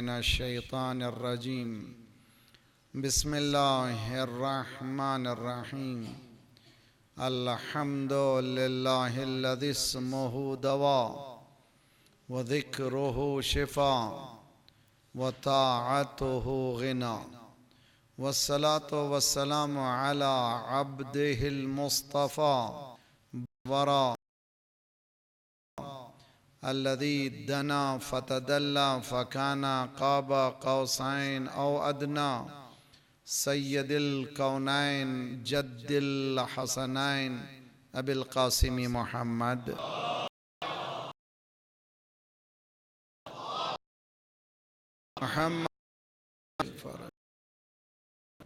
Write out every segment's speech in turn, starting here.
मिनश्शैतानिर्रजीम बिस्मिल्लाहिर्रहमानिर्रहीम अल्हम्दुलिल्लाहिल्लज़ी इस्मुहु दवा व ज़िक्रुहु शिफ़ा व ताअतुहु गिना वस्सलातु वस्सलामु अला अब्दिहिल मुस्तफ़ा वरा अल्लज़ी दना फ़तदल्ला फ़काना क़ाबा क़ौसैन औ अदना सय्यदिल कौनैन जद्दिल हसनैन अबिल क़ासिम मुहम्मद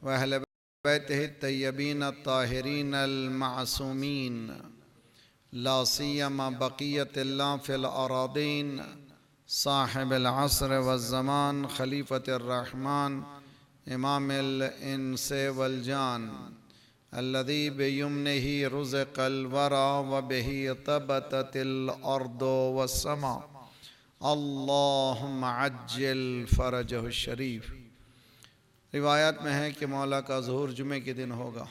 व अहले बैतिही तय्यबीन अत्ताहिरीन अल-मासूमीन ला सियमा बक़ियतिल्लाह फ़िल अरादीन साहिबिल अस्र वज़्ज़मान खलीफ़तिर रहमान इमामिल इंस वल जान अल्लज़ी बियमनिही रुज़िक़ल वरा व बिही तबततिल अर्दु वस्समा अल्लाहुम्मा अज्जिल फ़रजहु शरीफ। रिवायत में है कि मौला का ज़ुहूर जुमे के दिन होगा।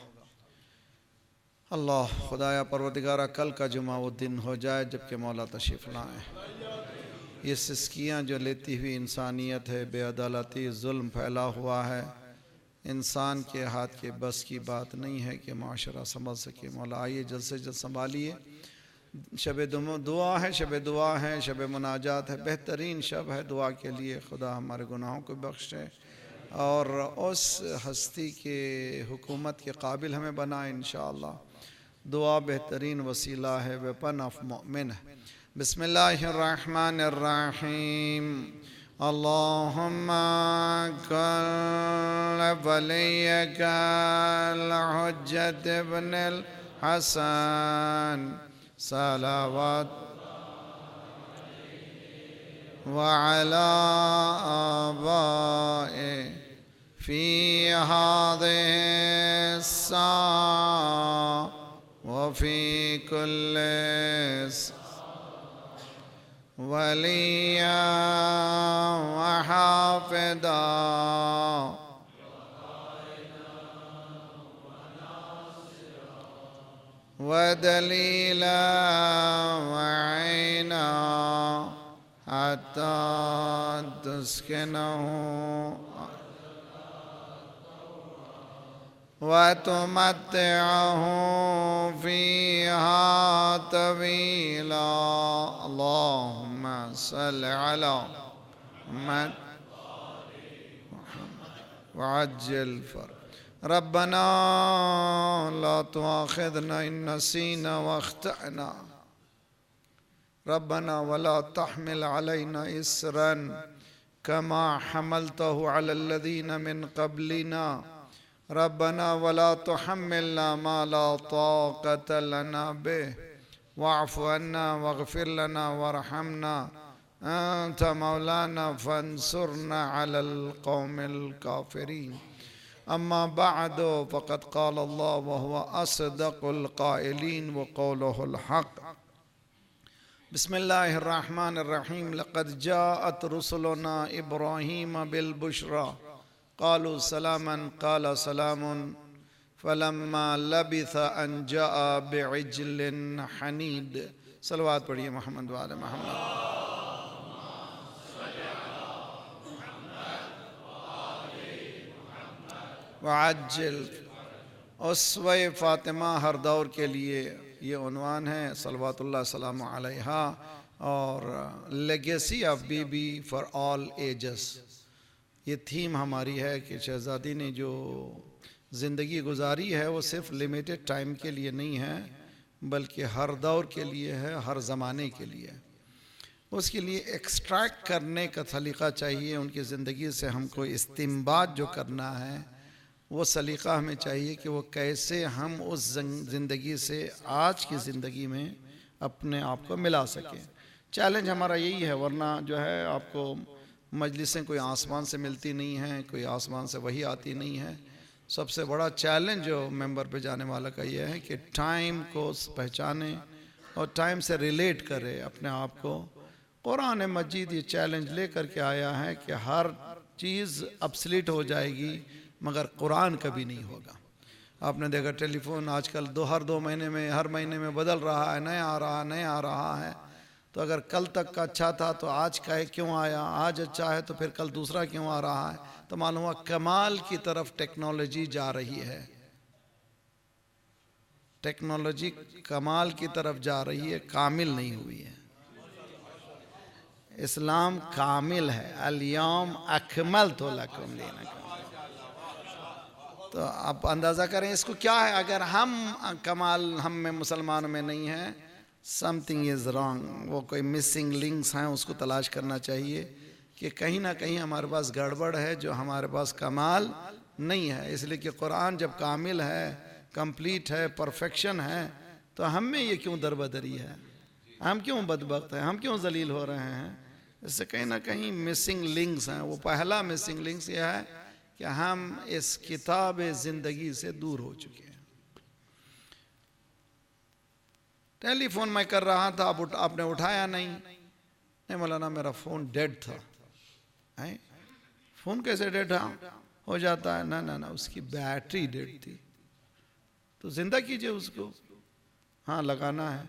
अल्लाह खुदाया परवरदिगारा कल का जुमा वो दिन हो जाए जबकि मौला तशरीफ़ लाएँ। ये सिस्कियाँ जो लेती हुई इंसानियत है, बेअदालती जुल्म फैला हुआ है, इंसान के हाथ के बस की बात नहीं है कि माशरा समझ सके। मौला आइए जल्द से जल्द संभालिए। शब दुआ है, शब दुआ है, शब मुनाजात है, बेहतरीन शब है दुआ के लिए। खुदा हमारे गुनाहों को बख्शे और उस हस्ती के हुकूमत के काबिल हमें बनाए इंशाअल्लाह। दुआ बेहतरीन वसीला है, वेपन ऑफ मोमिन है। बिस्मिल्लाहिर्रहमानिर्रहीम अल्लाहुम्मा कुल वलिय्यकल हुज्जत इब्नुल हसन सलावत व अला आबाए फी हाज़िहि स्सा व फी कुल्लि वलिया व हाफ़िदा व दलीला व ऐना हत्ता तुस्किनहु व तुमत्तिअहु फ़ीहा तवीला। अल्लाहुम्मा सल्लि अला मुहम्मद व अज्जिल फ़रज। रब्बना ला तुआखिज़ना इन नसीना व अख़्तअना रब्बना वला तहमिल अलैना इसरन कमा हमलतहु अलल लज़ीना मिन क़ब्लिना रब्बना वला तुहम्मिलना मा ला ताक़त लना बिहि वअफ़ु अन्ना वग़फ़िर लना वरहमना अंत मौलाना फ़ंसुरना अलल क़ौमिल काफ़िरीन। अम्मा बअदु फ़क़द क़ाल अल्लाह व हुवा अस्दक़ुल क़ाइलीन व क़ौलुहुल हक़। बिस्मिल्लाहिर्रहमानिर्रहीम लक़द जाअत रुसुलुना इब्राहीम बिल बुश्रा क़ालू सलामन क़ाल सलामुन फ़लम्मा लबिथ अन जाअ बिइज्लिन हनीद। सलवात पढ़िए मोहम्मद व आले मोहम्मद। वअज्जिल उसवे फ़ातिमा हर दौर के लिए ये उन्वान है सलवातुल्लाह सलामु अलैहा और legacy of BB for all ages. ये थीम हमारी है कि शहज़ादी ने जो ज़िंदगी गुजारी है वो सिर्फ लिमिटेड टाइम के लिए नहीं है बल्कि हर दौर के लिए है, हर ज़माने के लिए। उसके लिए एक्सट्रैक्ट करने का सलीक़ा चाहिए। उनकी ज़िंदगी से हमको इस्तिंबात जो करना है वो सलीक़ा हमें चाहिए कि वो कैसे हम उस ज़िंदगी से आज की ज़िंदगी में अपने आप को मिला सकें। चैलेंज हमारा यही है, वरना जो है आपको मजलिसें कोई आसमान से मिलती नहीं हैं, कोई आसमान से वही आती नहीं है। सबसे बड़ा चैलेंज जो मेंबर पे जाने वाला का ये है कि टाइम को पहचाने और टाइम से रिलेट करे अपने आप को। कुरान मजीद ये चैलेंज लेकर के आया है कि हर चीज़ अपसलीट हो जाएगी मगर कुरान कभी नहीं होगा। आपने देखा टेलीफोन आजकल हर 2 महीने में, हर महीने में बदल रहा है, नया आ रहा है। तो अगर कल तक का अच्छा था तो आज का क्यों आया, आज अच्छा है तो फिर कल दूसरा क्यों आ रहा है। तो मालूम हुआ कमाल की तरफ टेक्नोलॉजी जा रही है, टेक्नोलॉजी कमाल की तरफ जा रही है, कामिल नहीं हुई है। इस्लाम कामिल है, अल-यौम अकमलतु लकुम दीनकुम। तो आप अंदाज़ा करें इसको क्या है। अगर हम कमाल हम में मुसलमानों में नहीं है, समथिंग इज़ रॉन्ग। वो कोई मिसिंग लिंक्स हैं, उसको तलाश करना चाहिए कि कहीं ना कहीं हमारे पास गड़बड़ है, जो हमारे पास कमाल नहीं है। इसलिए कि कुरान जब कामिल है, कंप्लीट है, परफेक्शन है, तो हम में ये क्यों दरबदरी है, हम क्यों बदबख्त हैं, हम क्यों जलील हो रहे हैं। इससे कहीं ना कहीं मिसिंग लिंक्स हैं। वो पहला मिसिंग लिंक्स ये है कि हम इस किताब ज़िंदगी से दूर हो चुके हैं। टेलीफोन मैं कर रहा था, आपने उठाया नहीं मौलाना मेरा फ़ोन डेड था। फ़ोन कैसे डेड हो जाता है? ना उसकी बैटरी डेड थी। तो जिंदा कीजिए उसको। हाँ, लगाना है।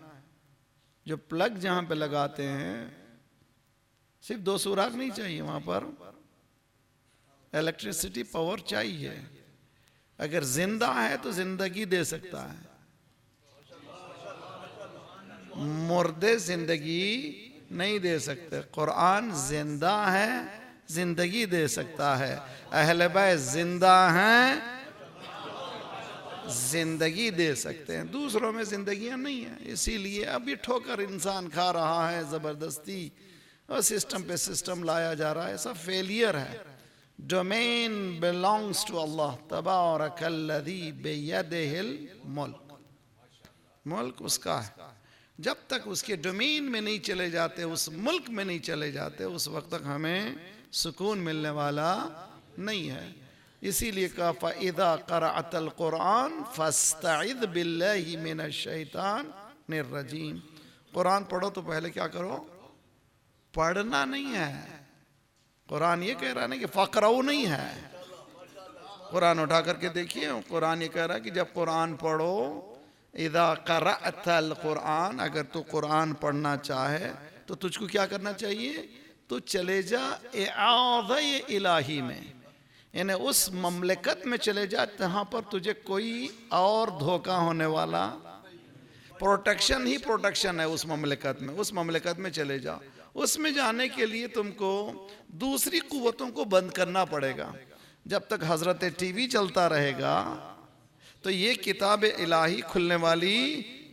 जो प्लग जहाँ पे लगाते हैं सिर्फ 2 सुराख नहीं चाहिए, वहाँ पर इलेक्ट्रिसिटी पावर चाहिए। अगर जिंदा है तो जिंदगी दे सकता है, मुर्दे जिंदगी नहीं दे सकते। कुरान जिंदा है, जिंदगी दे सकता है। अहले बैत जिंदा हैं, जिंदगी दे सकते हैं। दूसरों में जिंदगियां नहीं है, इसीलिए अब ये ठोकर इंसान खा रहा है ज़बरदस्ती, और सिस्टम पे सिस्टम लाया जा रहा है। सब फेलियर है। डोमेन बिलोंग्स टू अल्लाह तबारकल्लज़ी बियदिहिल मुल्क। मुल्क उसका है। जब तक उसके डोमेन में नहीं चले जाते, उस मुल्क में नहीं चले जाते, उस वक्त तक हमें सुकून मिलने वाला नहीं है। इसीलिए कहा फ़इज़ा क़रअतल क़ुरान फ़स्तइज़ बिल्लाहि मिनश शैतानिर रजीम। कुरान पढ़ो तो पहले क्या करो? पढ़ना नहीं है। कुरान ये कह रहा है कि फ़क़रऊ नहीं है। कुरान उठा करके देखिए, कुरान ये कह रहा है कि जब कुरान पढ़ो, इज़ा क़रअतल क़ुरान, अगर तू कुरान पढ़ना चाहे तो तुझको क्या करना चाहिए? तो चले जा इआज़े इलाही में, यानी उस ममलकत में चले जा जहाँ पर तुझे कोई और धोखा होने वाला, प्रोटेक्शन ही प्रोटेक्शन है उस ममलकत में। उस ममलकत में चले जाओ। उसमें जाने के लिए तुमको दूसरी कुव्वतों को बंद करना पड़ेगा। जब तक हजरत टीवी चलता रहेगा तो ये किताब इलाही खुलने वाली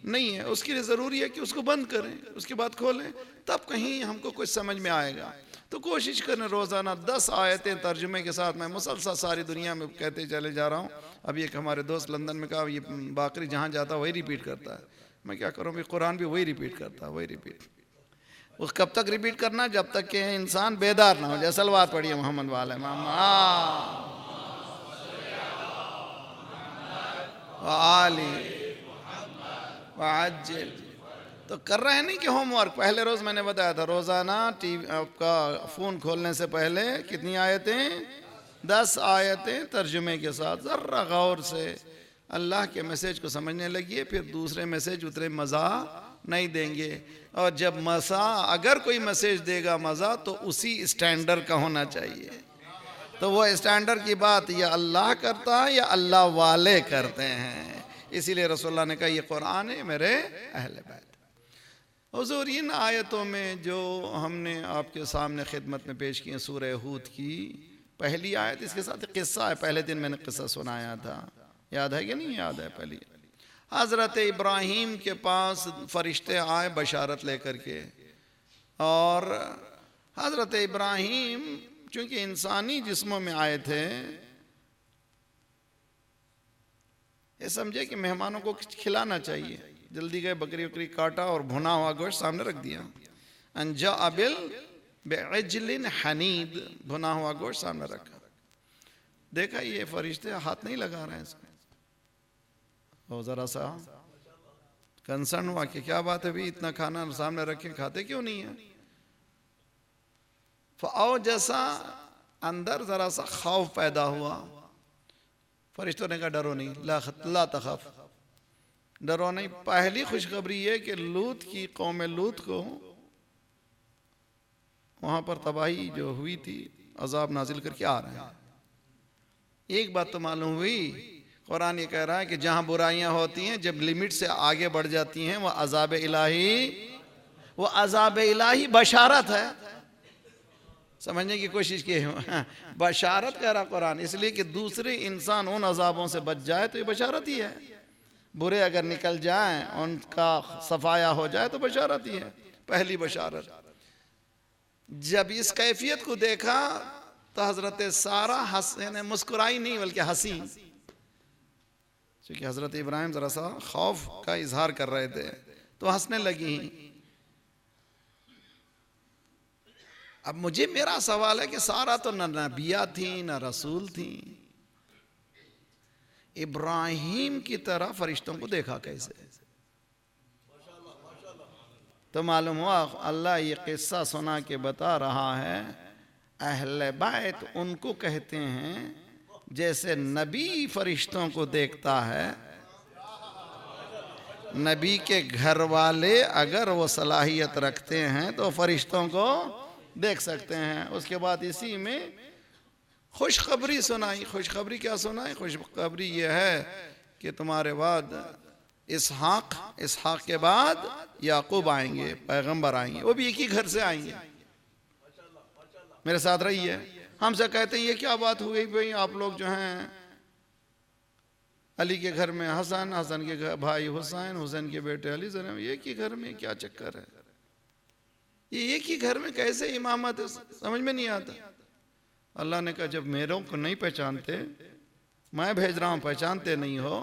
नहीं है। उसके लिए ज़रूरी है कि उसको बंद करें, उसके बाद खोलें, तब कहीं हमको कुछ समझ में आएगा। तो कोशिश करें रोज़ाना 10 आयतें तर्जुमे के साथ। मैं मुसलसल सारी दुनिया में कहते चले जा रहा हूँ। अभी एक हमारे दोस्त लंदन में कहा, ये बाकरी जहाँ जाता है वही रिपीट करता है। मैं क्या करूँ, कुरान भी वही रिपीट करता है, वही रिपीट। उस कब तक रिपीट करना? जब तक कि इंसान बेदार ना हो जाए। सलवात पढ़िए मोहम्मद वाले तो कर रहे हैं नहीं कि होमवर्क। पहले रोज़ मैंने बताया था, रोज़ाना टीवी आपका फ़ोन खोलने से पहले कितनी आयतें? 10 आयतें तर्जुमे के साथ। ज़रा गौर से अल्लाह के मैसेज को समझने लगिए, फिर दूसरे मैसेज उतरे मज़ा नहीं देंगे। और जब मज़ा, अगर कोई मैसेज देगा मज़ा, तो उसी स्टैंडर्ड का होना चाहिए। तो वो स्टैंडर्ड की बात या अल्लाह करता है या अल्लाह वाले करते हैं। इसीलिए रसूलुल्लाह ने कहा, ये कुरान है मेरे अहले बैत। हुज़ूर, इन आयतों में जो हमने आपके सामने खिदमत में पेश की है, सूरह हूद की पहली आयत, इसके साथ किस्सा है। पहले दिन मैंने किस्सा सुनाया था, याद है कि नहीं याद है? पहली हज़रत इब्राहीम के पास फरिश्ते आए बशारत लेकर के, और हज़रत इब्राहीम चूँकि इंसानी जिस्मों में आए थे, ये समझे कि मेहमानों को खिलाना चाहिए। जल्दी गए, बकरी वकरी काटा और भुना हुआ गोश्त सामने रख दिया। अंजा अबिल बेअजलिन हनीद, भुना हुआ गोश्त सामने रखा। देखा ये फरिश्ते हाथ नहीं लगा रहे हैं इसमें। और ज़रा सा कंसर्न हुआ कि क्या बात है भाई, इतना खाना सामने रखे, खाते क्यों नहीं है? फ़औ जैसा अंदर ज़रा सा खौफ पैदा हुआ। फरिश्तों ने कहा डरो नहीं, ला तखफ, डरो नहीं। पहली खुशखबरी ये कि लूत की कौम लूत को वहाँ पर तबाही जो हुई थी, अजाब नाजिल करके आ रहे हैं। एक बात तो मालूम हुई, कुरान ये कह रहा है कि जहाँ बुराइयाँ होती हैं, जब लिमिट से आगे बढ़ जाती हैं, वह अजाब इलाही, वो अजाब इलाही बशारत है। समझने की कोशिश की है, बशारत कह रहा कुरान, इसलिए कि दूसरे इंसान उन अजाबों से बच जाए तो ये बशारत ही है। बुरे अगर निकल जाएं, उनका सफाया हो जाए तो बशारत ही है, पहली बशारत। जब इस कैफियत को देखा तो हजरत सारा हंसने, मुस्कुराई नहीं बल्कि हंसी, क्योंकि हजरत इब्राहिम जरा सा खौफ का इजहार कर रहे थे तो हंसने लगी। अब मुझे मेरा सवाल है कि सारा तो न नबिया थी न रसूल थी, इब्राहिम की तरह फरिश्तों को देखा कैसे? तो मालूम हुआ अल्लाह ये किस्सा सुना के बता रहा है, अहले बैत उनको कहते हैं जैसे नबी फरिश्तों को देखता है। नबी के घर वाले अगर वो सलाहियत रखते हैं तो फरिश्तों को देख सकते हैं। उसके बाद इसी में खुशखबरी सुनाई। खुशखबरी क्या सुनाई? खुशखबरी ये है कि तुम्हारे बाद इसहाक के बाद याकूब आएंगे, पैगंबर आएंगे, वो भी एक ही घर से आएंगे। मेरे साथ रही है। हमसे कहते हैं ये क्या बात हो गई भाई, आप लोग जो हैं अली के घर में हसन, हसन के घर भाई हुसैन, हुसैन के बेटे अली, एक ही घर में क्या चक्कर है? ये एक ही घर में कैसे इमामत है? समझ में नहीं आता। अल्लाह ने कहा जब मेरों को नहीं पहचानते, मैं भेज रहा हूं, पहचानते नहीं हो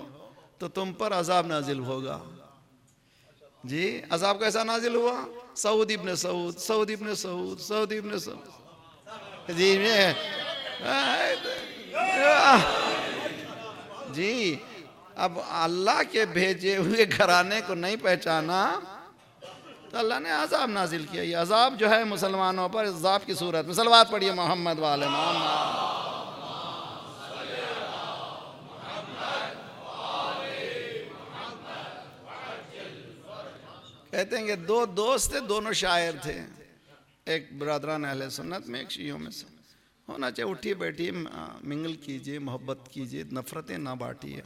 तो तुम पर अजाब नाजिल होगा। जी अजाब कैसा नाजिल हुआ? सऊद इब्न सऊद, सऊद इब्न सऊद, सऊद इब्न सऊद। जी जी अब अल्लाह के भेजे हुए घराने को नहीं पहचाना तो अल्लाह ने अजाब नाजिल किया। ये अजाब जो है मुसलमानों पर अजाब की सूरत में। सलवात पढ़िए मोहम्मद वाले मोहम्मद। कहते हैं कि दो दोस्त थे, दोनों शायर थे, एक बरादरान अहले सुन्नत में, एक शियों में से। होना चाहिए उठिए बैठिए, मिंगल कीजिए, मोहब्बत कीजिए, नफरतें ना बांटिए।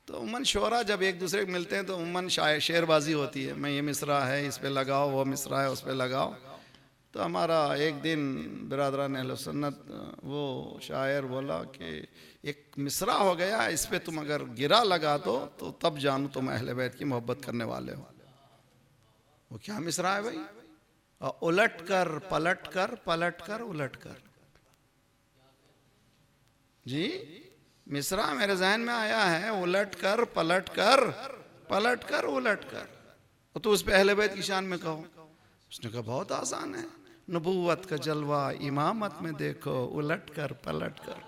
तो उमन शोरा जब एक दूसरे को मिलते हैं तो उमन शेरबाजी होती है, मैं ये मिसरा है इस पे लगाओ, वो मिसरा है उस पे लगाओ। तो हमारा एक दिन बिरादरान अहले सुन्नत वो शायर बोला कि एक मिसरा हो गया, इस पे तुम अगर गिरा लगा दो तो तब जानू तुम अहले बैत की मोहब्बत करने वाले हो। वो क्या मिसरा है भाई? उलट कर पलट कर, पलट कर उलट कर। जी मिसरा मेरे जहन में आया है, उलट कर पलट कर, पलट कर उलट कर। तो उस पे अहले बैत की शान में कहो। उसने कहा बहुत आसान है, नबूवत का जलवा इमामत में देखो, उलट कर पलट कर।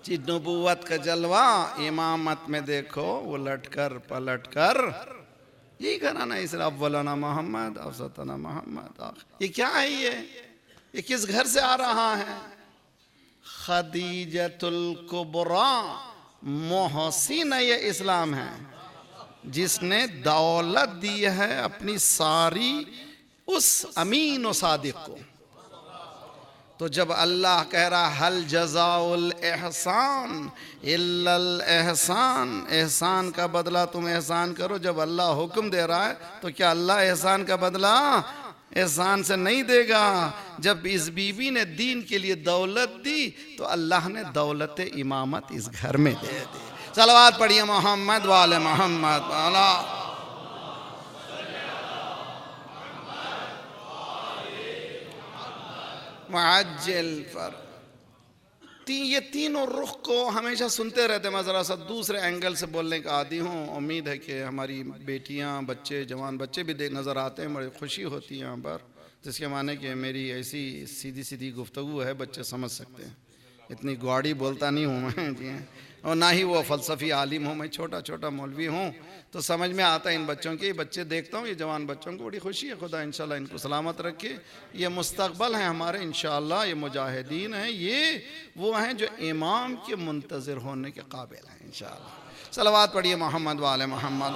जी नबूवत का जलवा इमामत में देखो, उलट कर पलट कर। यही घराना इसरा अव्वलाना मोहम्मद अवसतना मोहम्मद। ये क्या है? ये किस घर से आ रहा है? खदीजतुल कुबरा मोहसिन ये इस्लाम है, जिसने दौलत दी है अपनी सारी उस अमीन व सादिक को। तो जब अल्लाह कह रहा हल जज़ाउल एहसान इल्लल एहसान, एहसान का बदला तुम एहसान करो। जब अल्लाह हुक्म दे रहा है तो क्या अल्लाह एहसान का बदला एहसान से नहीं देगा? जब इस बीबी ने दीन के लिए दौलत दी तो अल्लाह ने दौलत इमामत इस घर में दे दी। सलवात पढ़िए मोहम्मद वाले मोहम्मद वाला। मुअज्जिल फर। ये तीनों रुख को हमेशा सुनते रहते। मैं ज़रा सा दूसरे एंगल से बोलने का आदी हूँ। उम्मीद है कि हमारी बेटियाँ, बच्चे, जवान बच्चे भी नज़र आते हैं, बड़ी खुशी होती है यहाँ पर, जिसके माने कि मेरी ऐसी सीधी सीधी गुफ्तगू है, बच्चे समझ सकते हैं। इतनी गौड़ी बोलता नहीं हूँ मैं जी, और ना ही वो फ़लसफ़ी आलिम हूँ, मैं छोटा छोटा मौलवी हूँ। तो समझ में आता है इन बच्चों की, बच्चे देखता हूँ, ये जवान बच्चों को बड़ी खुशी है। खुदा इंशाल्लाह इनको सलामत रखे, ये मुस्तक़बल हैं हमारे इंशाल्लाह, ये मुजाहिदीन हैं, ये वो हैं जो इमाम के मुंतज़िर होने के काबिल हैं इंशाल्लाह। सलवात पढ़िए मोहम्मद वाले मोहम्मद।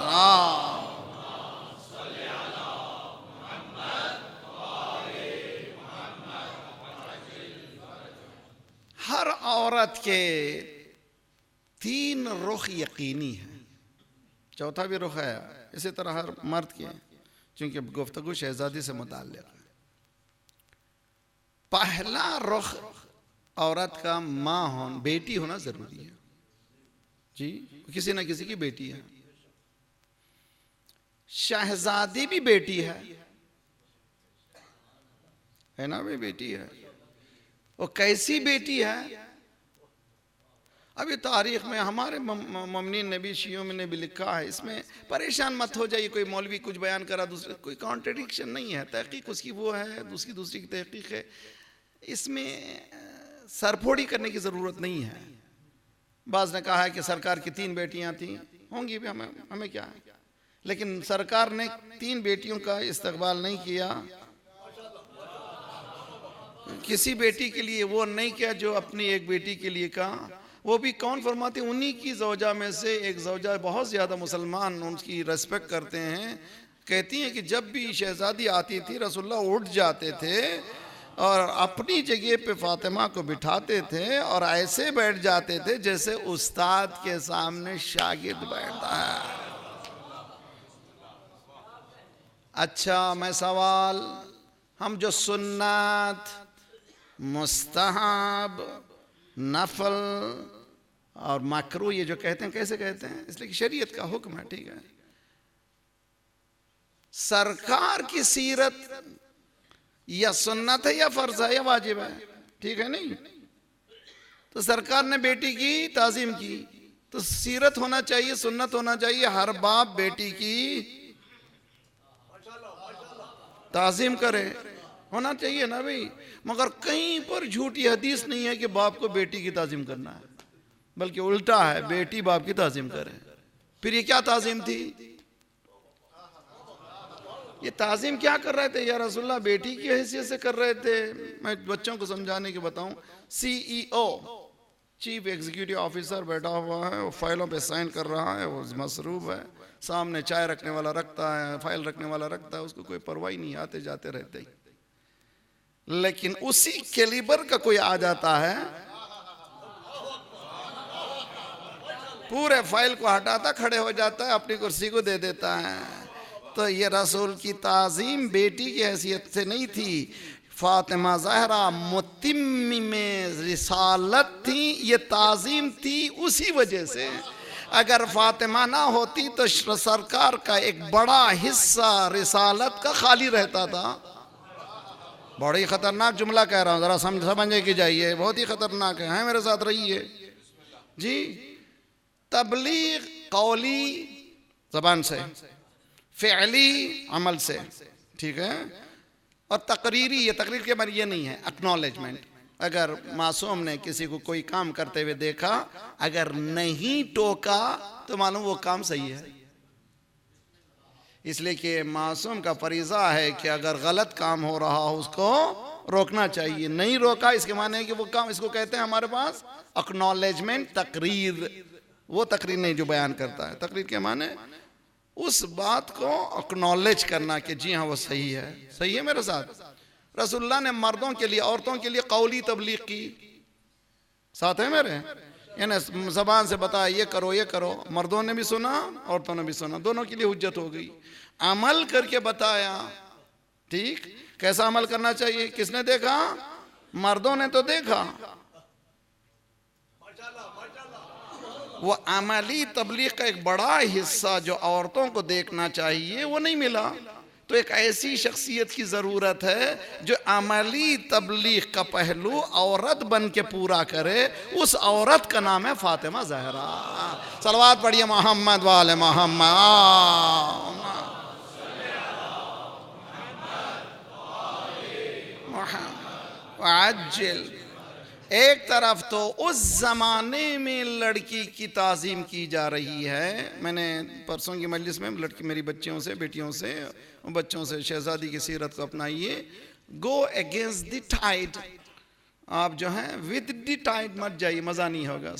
हर औरत के 3 रुख यकीनी है, चौथा भी रुख है, इसी तरह हर मर्द के, चूँकि गुफ्तगू शहजादी से मुताल्लिक़ है। पहला रुख औरत का माँ होना, बेटी होना ज़रूरी है जी, किसी न किसी की बेटी है। शहजादी भी बेटी है ना, भी बेटी है। वो कैसी बेटी है? अभी तारीख़ में हमारे ममनीन ने भी, शियों में ने भी लिखा है, इसमें परेशान मत हो जाइए, कोई मौलवी कुछ बयान करा दूसरे, कोई कॉन्ट्रडिक्शन नहीं है, तहकीक उसकी वो है, दूसरी की तहकीक है, इसमें सरफोड़ी करने की ज़रूरत नहीं है। बाज़ ने कहा है कि सरकार की 3 बेटियां थीं, होंगी भी, हमें क्या है, लेकिन सरकार ने 3 बेटियों का इस्तकबाल नहीं किया, किसी बेटी के लिए वो नहीं किया जो अपनी एक बेटी के लिए कहा। वो भी कौन फरमाते, उन्हीं की ज़ौजा में से एक ज़ौजा बहुत ज़्यादा मुसलमान उनकी रेस्पेक्ट करते हैं, कहती हैं कि जब भी शहज़ादी आती थी रसूलुल्लाह उठ जाते थे और अपनी जगह पे फ़ातिमा को बिठाते थे और ऐसे बैठ जाते थे जैसे उस्ताद के सामने शागिर्द बैठता है। अच्छा, मैं सवाल, हम जो सुन्नत, मुस्तहब, नफल और मकरू ये जो कहते हैं, कैसे कहते हैं? इसलिए कि शरीयत का हुक्म है, ठीक है। सरकार की सीरत या सुन्नत है या फर्ज है या वाजिब है, ठीक है नहीं? तो सरकार ने बेटी की ताजीम की तो सीरत होना चाहिए, सुन्नत होना चाहिए, हर बाप बेटी की ताजीम करे, होना चाहिए ना भाई। मगर कहीं पर झूठी हदीस नहीं है कि बाप को बेटी की ताजीम करना है, बल्कि उल्टा है, बेटी बाप की ताजीम करे। फिर ये क्या ताजीम थी? ये ताजीम क्या कर रहे थे या रसूलुल्लाह? बेटी की हैसियत से कर रहे थे। मैं बच्चों को समझाने के बताऊं, CEO चीफ एग्जीक्यूटिव ऑफिसर बैठा हुआ है, वो फाइलों पे साइन कर रहा है, वो मसरूफ है, सामने चाय रखने वाला रखता है, फाइल रखने वाला रखता है, उसको कोई परवाही नहीं, आते जाते रहते ही। लेकिन उसी कैलिबर का कोई आ जाता है, पूरे फाइल को हटाता, खड़े हो जाता है, अपनी कुर्सी को दे देता है। तो ये रसूल की ताजीम बेटी की हैसियत से नहीं थी। फातिमा ज़हरा मुतिम्मी में रिसालत थी, ये ताजीम थी उसी वजह से। अगर फातिमा ना होती तो सरकार का एक बड़ा हिस्सा रिसालत का खाली रहता था। बड़ी ख़तरनाक जुमला कह रहा हूँ, ज़रा समझने की जाइए, बहुत ही ख़तरनाक है, मेरे साथ रहिए जी। तबलीग कौली ज़बान से, फ़िअली अमल से, ठीक है, और तकरीरी, ये तकरीर के बारे ये नहीं है, एक्नॉलेजमेंट। अगर मासूम ने किसी को कोई काम करते हुए देखा, अगर नहीं टोका तो मालूम वो काम सही है। इसलिए कि मासूम का फरीज़ा है कि अगर गलत काम हो रहा हो उसको रोकना चाहिए। नहीं रोका इसके माने है कि वो काम, इसको कहते हैं हमारे पास एक्नॉलेजमेंट, तकरीर। वो तकरीर नहीं जो बयान करता है, तकरीर के माने उस बात को एक्नॉलेज करना कि जी हाँ वो सही है। सही है मेरे साथ? रसूलुल्लाह ने मर्दों के लिए, औरतों के लिए कौली तबलीग की, साथ है मेरे, यानी ज़बान से बताया ये करो ये करो, मर्दों ने भी सुना औरतों ने भी सुना, दोनों के लिए हुज्जत हो गई। अमल करके बताया, ठीक, कैसा अमल करना चाहिए, किसने देखा? मर्दों ने तो देखा। वो अमली तबलीग का एक बड़ा हिस्सा जो औरतों को देखना चाहिए वो नहीं मिला। तो एक ऐसी शख्सियत की ज़रूरत है जो अमली तबलीग का पहलू औरत बन के पूरा करे। उस औरत का नाम है फातिमा ज़हरा। सलवात पढ़िए मोहम्मद वाले मोहम्मद। एक तरफ तो उस ज़माने में लड़की की ताज़ीम की जा रही है। मैंने परसों की मजलिस में लड़की मेरी बच्चियों से, बेटियों से, बच्चों से शहज़ादी की सीरत को अपनाइए। गो अगेंस्ट द टाइड, आप जो हैं विद द टाइड मत जाइए, मज़ा नहीं होगा।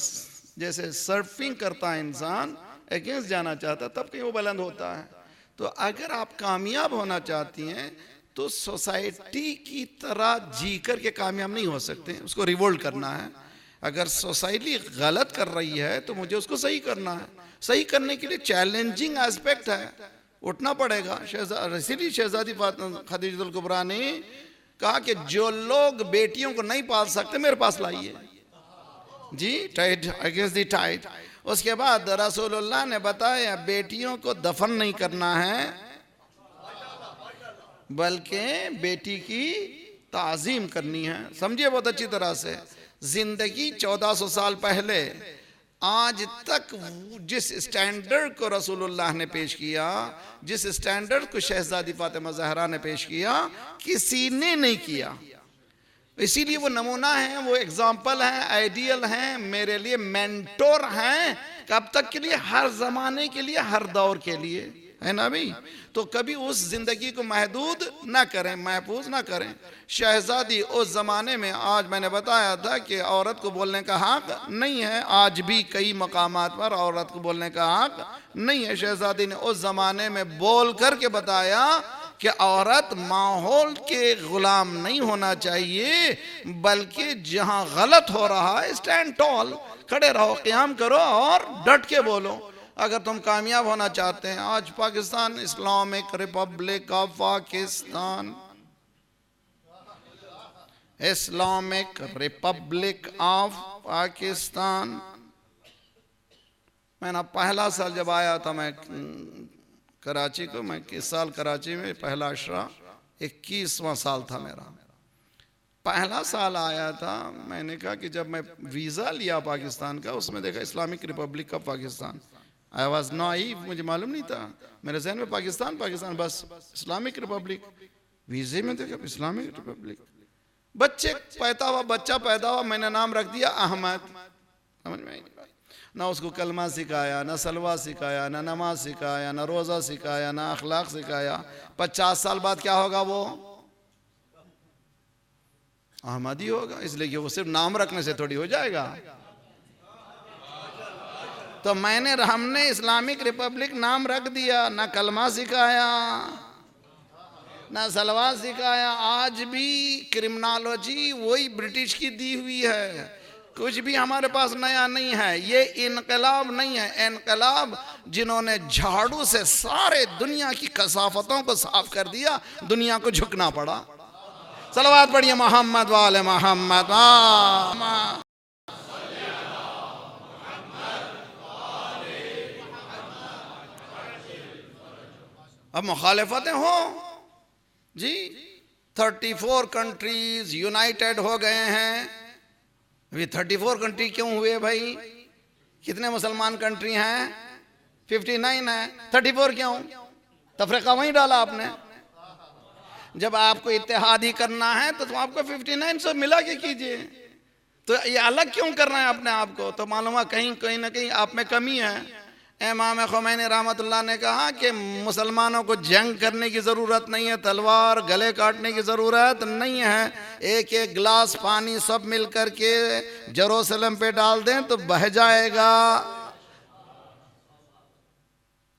जैसे सर्फिंग करता है इंसान, अगेंस्ट जाना चाहता तब कहीं वो बुलंद होता है। तो अगर आप कामयाब होना चाहती हैं तो सोसाइटी की तरह जी कर के कामयाब नहीं हो सकते, उसको रिवोल्ट करना है। अगर सोसाइटी गलत कर रही है तो मुझे उसको सही करना है। सही करने के लिए चैलेंजिंग एस्पेक्ट है, उठना पड़ेगा। इसीलिए शहजादी खदीजतुल कुबरा ने कहा कि जो लोग बेटियों को नहीं पाल सकते मेरे पास लाइए जी, टाइड अगेंस्ट द टाइड। उसके बाद रसूलुल्लाह ने बताया बेटियों को दफन नहीं करना है बल्कि बेटी की ताज़ीम करनी है। समझिए बहुत अच्छी तरह से, जिंदगी 1400 साल पहले आज तक जिस स्टैंडर्ड को रसूलुल्लाह ने पेश किया, जिस स्टैंडर्ड को शहजादी फातिमा ज़हरा ने पेश किया, किसी ने नहीं किया। इसीलिए वो नमूना है, वो एग्जाम्पल हैं, आइडियल हैं, मेरे लिए मेंटोर हैं। कब तक के लिए? हर जमाने के लिए, हर दौर के लिए, है ना भाई। तो कभी उस जिंदगी को महदूद ना करें, महफूज ना करें। शहजादी उस जमाने में, आज मैंने बताया था कि औरत को बोलने का हक नहीं है, आज भी कई मकामात पर औरत को बोलने का हक नहीं है। शहजादी ने उस जमाने में बोल करके बताया कि औरत माहौल के गुलाम नहीं होना चाहिए, बल्कि जहां गलत हो रहा है स्टैंड टॉल, खड़े रहो, क़याम करो और डट के बोलो अगर तुम कामयाब होना चाहते हैं। आज Pakistan Islamic Republic of Pakistan, Islamic Republic of Pakistan, मैंने पहला साल जब आया था मैं कराची को, मैं किस साल कराची में पहला अशरा 21वां साल था मेरा, पहला साल आया था। मैंने कहा कि जब मैं वीज़ा लिया पाकिस्तान का, उसमें देखा Islamic Republic of Pakistan. I was naive, मुझे मालूम नहीं था, मेरे जहन में पाकिस्तान पाकिस्तान, बस इस्लामिक रिपब्लिक। वीज़े में देखा इस्लामिक रिपब्लिक। बच्चा पैदा हुआ, मैंने नाम रख दिया अहमद। समझ में ना उसको कलमा सिखाया, ना सलवा सिखाया, ना नमाज सिखाया, ना रोज़ा सिखाया, ना अखलाक सिखाया। 50 साल बाद क्या होगा? वो अहमदी होगा, इसलिए कि वो सिर्फ नाम रखने से थोड़ी हो जाएगा। तो हमने इस्लामिक रिपब्लिक नाम रख दिया, ना कलमा सिखाया, ना सलवा सिखाया। आज भी क्रिमिनोलॉजी वही ब्रिटिश की दी हुई है, कुछ भी हमारे पास नया नहीं है। ये इनकलाब नहीं है, इनकलाब जिन्होंने झाड़ू से सारे दुनिया की कसाफतों को साफ कर दिया, दुनिया को झुकना पड़ा। सलवात पढ़िए मोहम्मद वाले मोहम्मद। अब मुखालिफतें हो जी, 34 कंट्रीज यूनाइटेड हो गए हैं। अभी 34 कंट्री क्यों हुए भाई? कितने मुसलमान कंट्री हैं? 59 है, 34 क्यों? तफरीका वहीं डाला आपने। जब आपको इत्तेहादी करना है तो आपको 59 से मिला के कीजिए। तो ये अलग क्यों करना है अपने आप को? तो मालूम है कहीं ना कहीं आप में कमी है। इमाम खुमैनी रहमतुल्लाह ने कहा कि मुसलमानों को जंग करने की ज़रूरत नहीं है, तलवार गले काटने की ज़रूरत नहीं है। एक एक गिलास पानी सब मिल कर के जेरूसलम पे डाल दें तो बह जाएगा।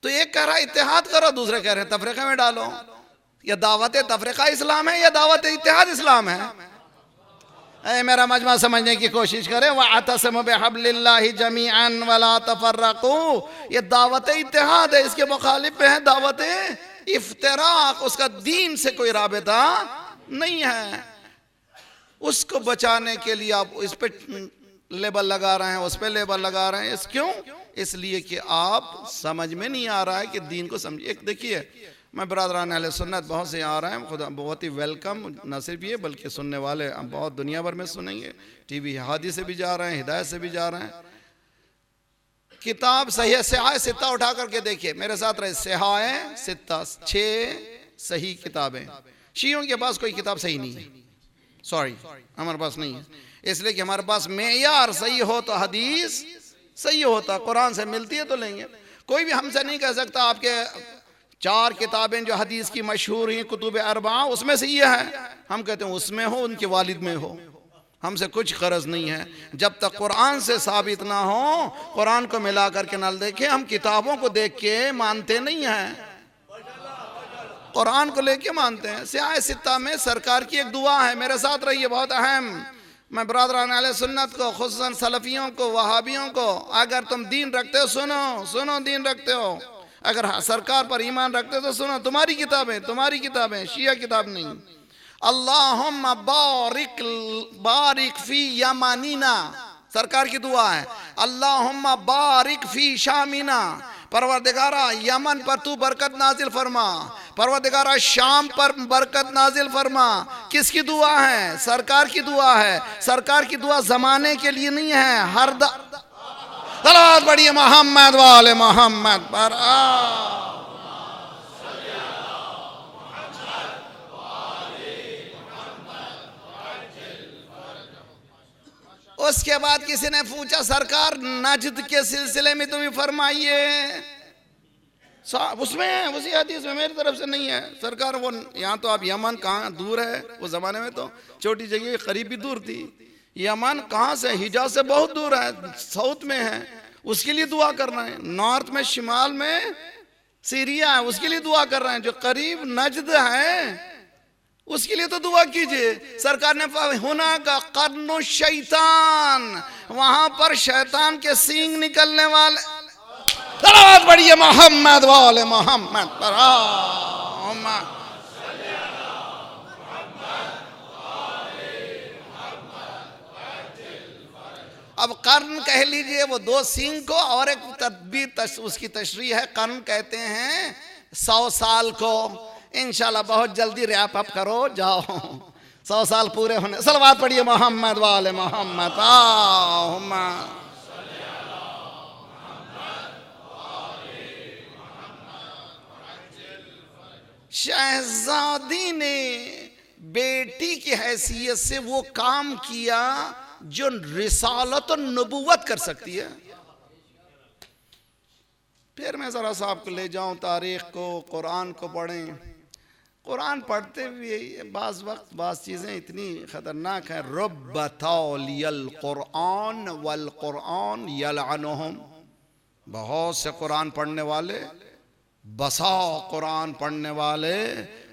तो एक कह रहा है इत्तेहाद करो, दूसरे कह रहे हैं तफरीका में डालो। या दावत तफरीका इस्लाम है या दावत इत्तेहाद इस्लाम है? मेरा मजमा समझने की कोशिश करें। वअतसिमू बिहब्लिल्लाहि जमीअन वला तफर्रकू, ये दावत इत्तेहाद है, इसके मुखालिफ में है दावत इफ्तिराक। उसका दीन से कोई राबिता नहीं है। उसको बचाने के लिए आप इस पे लेबल लगा रहे हैं, उस पे लेबल लगा रहे हैं। इस क्यों? इसलिए कि आप समझ में नहीं आ रहा है कि दीन को समझिए। एक देखिए, मैं बरादरान अहले सुन्नत बहुत से आ रहे हैं, खुदा बहुत ही वेलकम। न सिर्फ ये बल्कि सुनने वाले बहुत दुनिया भर में सुनेंगे, टीवी हादी से भी जा रहे हैं, हिदायत से भी जा रहे हैं। किताब सही सिहाए सित्ता उठा करके देखिए, मेरे साथ रहे। सिहाए सित्ता 6 सही किताबें। शियों के पास कोई किताब सही नहीं है, सॉरी हमारे पास नहीं है। इसलिए कि हमारे पास मेयार सही हो तो हदीस सही होता, कुरान से मिलती है तो लेंगे। कोई भी हमसे नहीं कह सकता आपके 4 किताबें जो हदीस की मशहूर हैं कुतुब अरबा उसमें से ये है, हम कहते हैं उसमें हो, उनके वालिद में हो, हमसे कुछ गरज नहीं है। जब तक कुरान से साबित ना हो, कुरान को मिला करके ना देखें। हम किताबों को देख के मानते नहीं हैं, कुरान को लेके मानते हैं। सियाह सित्ता में सरकार की एक दुआ है, मेरे साथ रहिए, बहुत अहम। मैं बरादरान अहले सुन्नत को, खुसूसन सलफियों को, वहाबियों को, अगर तुम दीन रखते हो सुनो, सुनो दीन रखते हो, अगर सरकार पर ईमान रखते हो तो सुनो, तुम्हारी किताबें, तुम्हारी किताबें, शिया किताब नहीं। अल्लाहुम्मा बारिक बारिक फी यमानीना, सरकार की दुआ है। अल्लाहुम्मा बारिक फी शामीना, परवरदिगारा यमन पर तू बरकत नाजिल फरमा, परवरदिगारा शाम पर बरकत नाजिल फरमा। किसकी दुआ है? सरकार की दुआ है। सरकार की दुआ जमाने के लिए नहीं है, हर सलावत बढ़िए मोहम्मद वाले मोहम्मद पर। उसके बाद किसी ने पूछा सरकार नजद के सिलसिले में तुम्हें फरमाइए, उसमें उसी हदीस में, मेरी तरफ से नहीं है सरकार। वो यहाँ तो आप यमन कहाँ दूर है, उस जमाने में तो छोटी जगह करीब भी दूर थी। यमन कहाँ से? हिजाज से बहुत दूर है, साउथ में है, उसके लिए दुआ कर रहे हैं। नॉर्थ में, शिमाल में सीरिया है, उसके लिए दुआ कर रहे हैं। जो करीब नजद है उसके लिए तो दुआ कीजिए। सरकार ने हुना का कर्नो शैतान, वहां पर शैतान के सींग निकलने वाले। सलावत बढ़िए मोहम्मद वाले मोहम्मद पर। अब कर्न कह लीजिए वो 2 सींग को, और एक तदबीर उसकी तशरीह है, कर्न कहते हैं 100 साल को। इंशाल्लाह बहुत जल्दी रैप अप करो, जाओ 100 साल पूरे होने। सलवात पढ़िए मोहम्मद वाले मोहम्मद। शहजादी ने बेटी की हैसियत से वो काम किया जो रिसालत और नबुवत कर सकती है। फिर मैं जरा सा आपको ले जाऊं तारीख को, कुरान को पढ़ें। कुरान पढ़ते हुए बाज़ वक्त बाज़ चीज़ें इतनी ख़तरनाक हैं। रब्बतौलियल कुरान वल कुरान यलअनुहुम, बहुत से कुरान पढ़ने वाले, बसा कुरान पढ़ने वाले,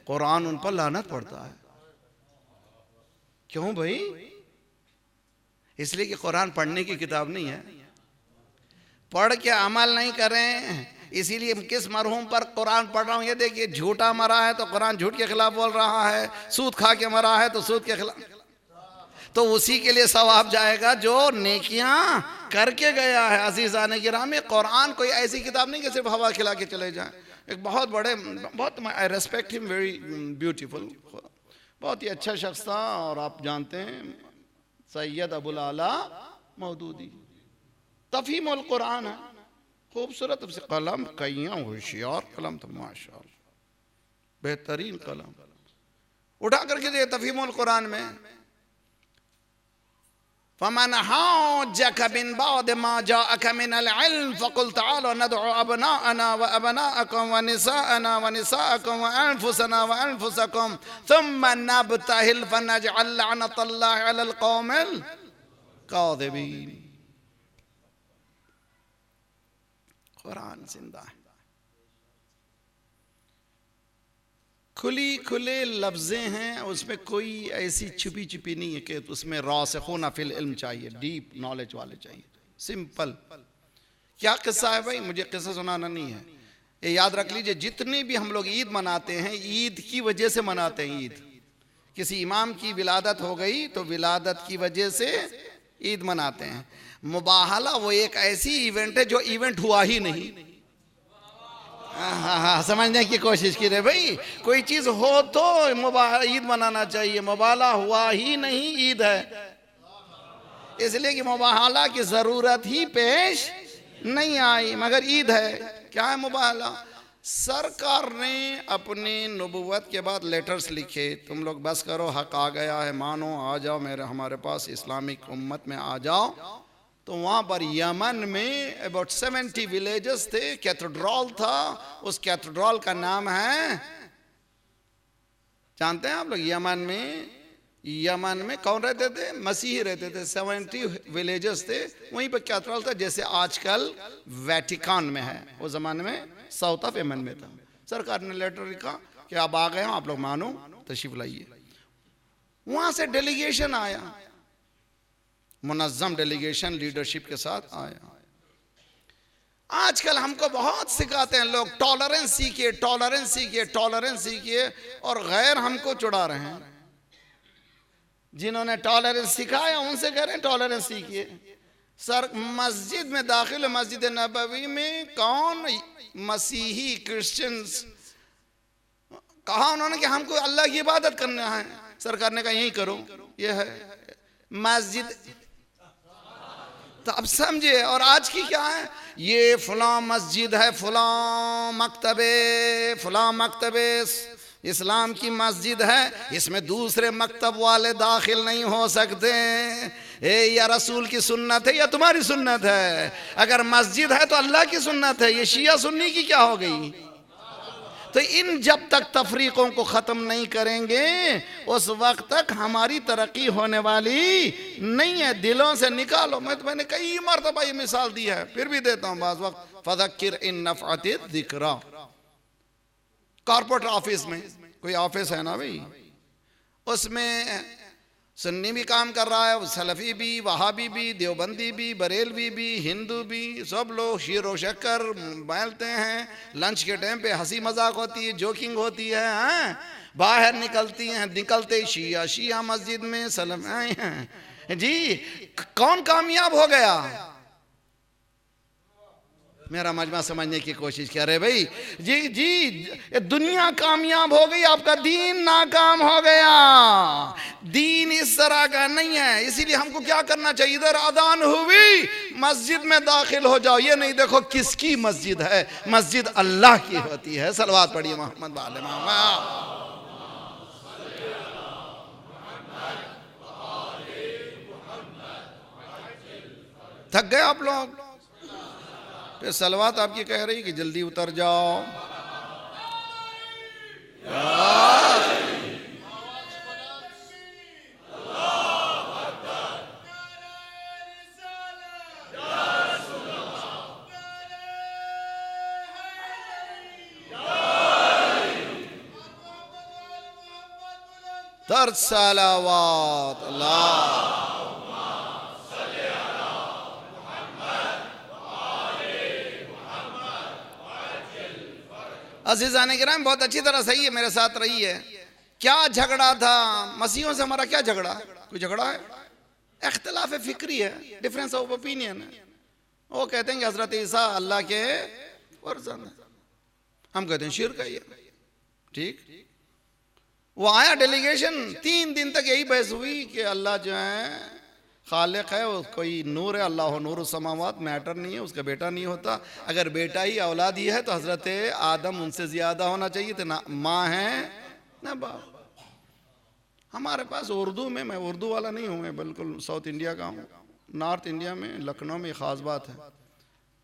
कुरान उन पर लानत पड़ता है। क्यों भाई? इसलिए कि कुरान पढ़ने की किताब नहीं है, पढ़ के अमल नहीं करें। इसीलिए किस मरहूम पर कुरान पढ़ रहा हूँ, ये देखिए झूठा मरा है तो कुरान झूठ के खिलाफ बोल रहा है, सूद खा के मरा है तो सूद के खिलाफ, तो उसी के लिए सवाब जाएगा जो नेकियां करके गया है। अजीज़ान गिराम में कुरान कोई ऐसी किताब नहीं कि सिर्फ हवा खिला के चले जाएं। एक बहुत बड़े, बहुत आई रेस्पेक्ट हिम, वेरी ब्यूटीफुल, बहुत ही अच्छा शख्स था। और आप जानते हैं सैयद अबुल आला मौदूदी, तफहीमुल कुरान है, खूबसूरत कलम, कईयां होशियार कलम था माशाअल्लाह, बेहतरीन कलम। उठा करके दे तफहीमुल कुरान में, फमन हाजक बिन बाद मा जाअक मिनल इल्म फकुल तआलू नदउ अबनाअना व अबनाअकुम व निसाअना व निसाअकुम व अनफुसना व अनफुसकुम थुम्मा नबतहिल फनजअल लअनतल्लाहि अलल कौमिल काज़िबीन। कुरान जिंदा है, खुली खुले लफ्ज़ें हैं, उसमें कोई ऐसी छुपी छुपी नहीं है कि उसमें रासिखून फिल इल्म चाहिए, डीप नॉलेज वाले चाहिए। सिंपल। क्या किस्सा है भाई? मुझे किस्सा सुनाना नहीं है, ये याद रख लीजिए। जितने भी हम लोग ईद मनाते हैं, ईद की वजह से मनाते हैं। ईद, किसी इमाम की विलादत हो गई तो विलादत की वजह से ईद मनाते हैं। मुबाहला वो एक ऐसी इवेंट है जो इवेंट हुआ ही नहीं। हाँ, समझने की कोशिश की रहे भाई, कोई चीज हो तो ईद मनाना चाहिए, मुबाहला हुआ ही नहीं, ईद है। इसलिए कि मुबाहला की जरूरत ही पेश नहीं आई, मगर ईद है। क्या है मुबाहला? सरकार ने अपनी नबूवत के बाद लेटर्स लिखे, तुम लोग बस करो, हक आ गया है, मानो, आ जाओ हमारे पास, इस्लामिक उम्मत में आ जाओ। तो वहाँ पर यमन में अबाउट 70 विलेजेस थे, कैथेड्रल था, उस कैथेड्रल का नाम है, जानते हैं आप लोग? यमन में कौन रहते थे? मसीही रहते थे। 70 विलेजेस थे, वहीं पर कैथेड्रल था, जैसे आजकल वेटिकन में है, उस जमाने में साउथ ऑफ यमन में था। सरकार ने लेटर लिखा कि अब आ गए हो, आप लोग मानो, तशरीफ लाइए। वहां से डेलीगेशन आया, मुनज़्ज़म डेलीगेशन लीडरशिप के साथ आया। आजकल हमको बहुत सिखाते हैं लोग, टॉलरेंस सीखिए, टॉलरेंस सीखिए, टॉलरेंस सीखिए, और गैर हमको चुड़ा रहे हैं। जिन्होंने टॉलरेंस सिखाया उनसे कह रहे हैं टॉलरेंस सीखिए। सर, मस्जिद में दाखिल, मस्जिद नबवी में कौन मसीही क्रिश्चियंस कहा उन्होंने कि हमको अल्लाह की इबादत करना है? सरकार ने कहा यही करो, ये है मस्जिद। तो अब समझे। और आज की क्या है, ये फलां मस्जिद है, फलां मकतबे इस्लाम की मस्जिद है, इसमें दूसरे मकतब वाले दाखिल नहीं हो सकते। या रसूल की सुन्नत है या तुम्हारी सुन्नत है? अगर मस्जिद है तो अल्लाह की सुन्नत है, ये शिया सुन्नी की क्या हो गई? तो इन जब तक तफरीकों को ख़त्म नहीं करेंगे उस वक्त तक हमारी तरक्की होने वाली नहीं है। दिलों से निकालो। मैंने कई मरतबा ये मिसाल दी है, फिर भी देता हूँ बाज़ वक्त। फ़ज़क्किर इन नफ़अति ज़िक्रा। कॉर्पोरेट ऑफिस में कोई ऑफिस है ना भाई, उसमें सुन्नी भी काम कर रहा है, सलफ़ी भी, वहाबी भी, देवबंदी भी, बरेलवी भी, हिंदू भी, सब लोग शीर व शक्कर बैलते हैं। लंच के टाइम पे हंसी मजाक होती है, जोकिंग होती है, बाहर निकलते शिया मस्जिद में सलम आए हैं जी। कौन कामयाब हो गया? मेरा मजमा समझने की कोशिश कर रहे भाई। जी दुनिया कामयाब हो गई, आपका दीन नाकाम हो गया। दीन इस तरह का नहीं है। इसीलिए हमको क्या करना चाहिए? इधर अदान हुई, मस्जिद में दाखिल हो जाओ। ये नहीं देखो किसकी मस्जिद है, मस्जिद अल्लाह की होती है। सलवात पढ़िए मोहम्मद वाले मोहम्मद। थक गए आप लोग? फिर सलवात आपकी कह रही कि जल्दी उतर जाओ। तर सलावात अल्लाह। अज़ीज़ान किराम, बहुत अच्छी तरह सही है, मेरे साथ रही है। क्या झगड़ा था मसीहों से? हमारा क्या झगड़ा? कोई झगड़ा है? इख्तिलाफ फिक्री है, डिफरेंस ऑफ ओपिनियन है। वो कहते हैं कि हजरत ईसा अल्लाह के फर्जंद है, हम कहते हैं शिर्क है ये। ठीक, वो आया डेलीगेशन, 3 दिन तक यही बहस हुई कि अल्लाह जो है खालिक है, वो कोई नूर है, अल्लाह नूर समावात, मैटर नहीं है, उसका बेटा नहीं होता। अगर बेटा ही औलाद ही है तो हजरत आदम उनसे ज़्यादा होना चाहिए थे, ना माँ है ना बाप। हमारे पास उर्दू में, मैं उर्दू वाला नहीं हूँ, मैं बिल्कुल साउथ इंडिया का हूँ। नॉर्थ इंडिया में लखनऊ में ख़ास बात है,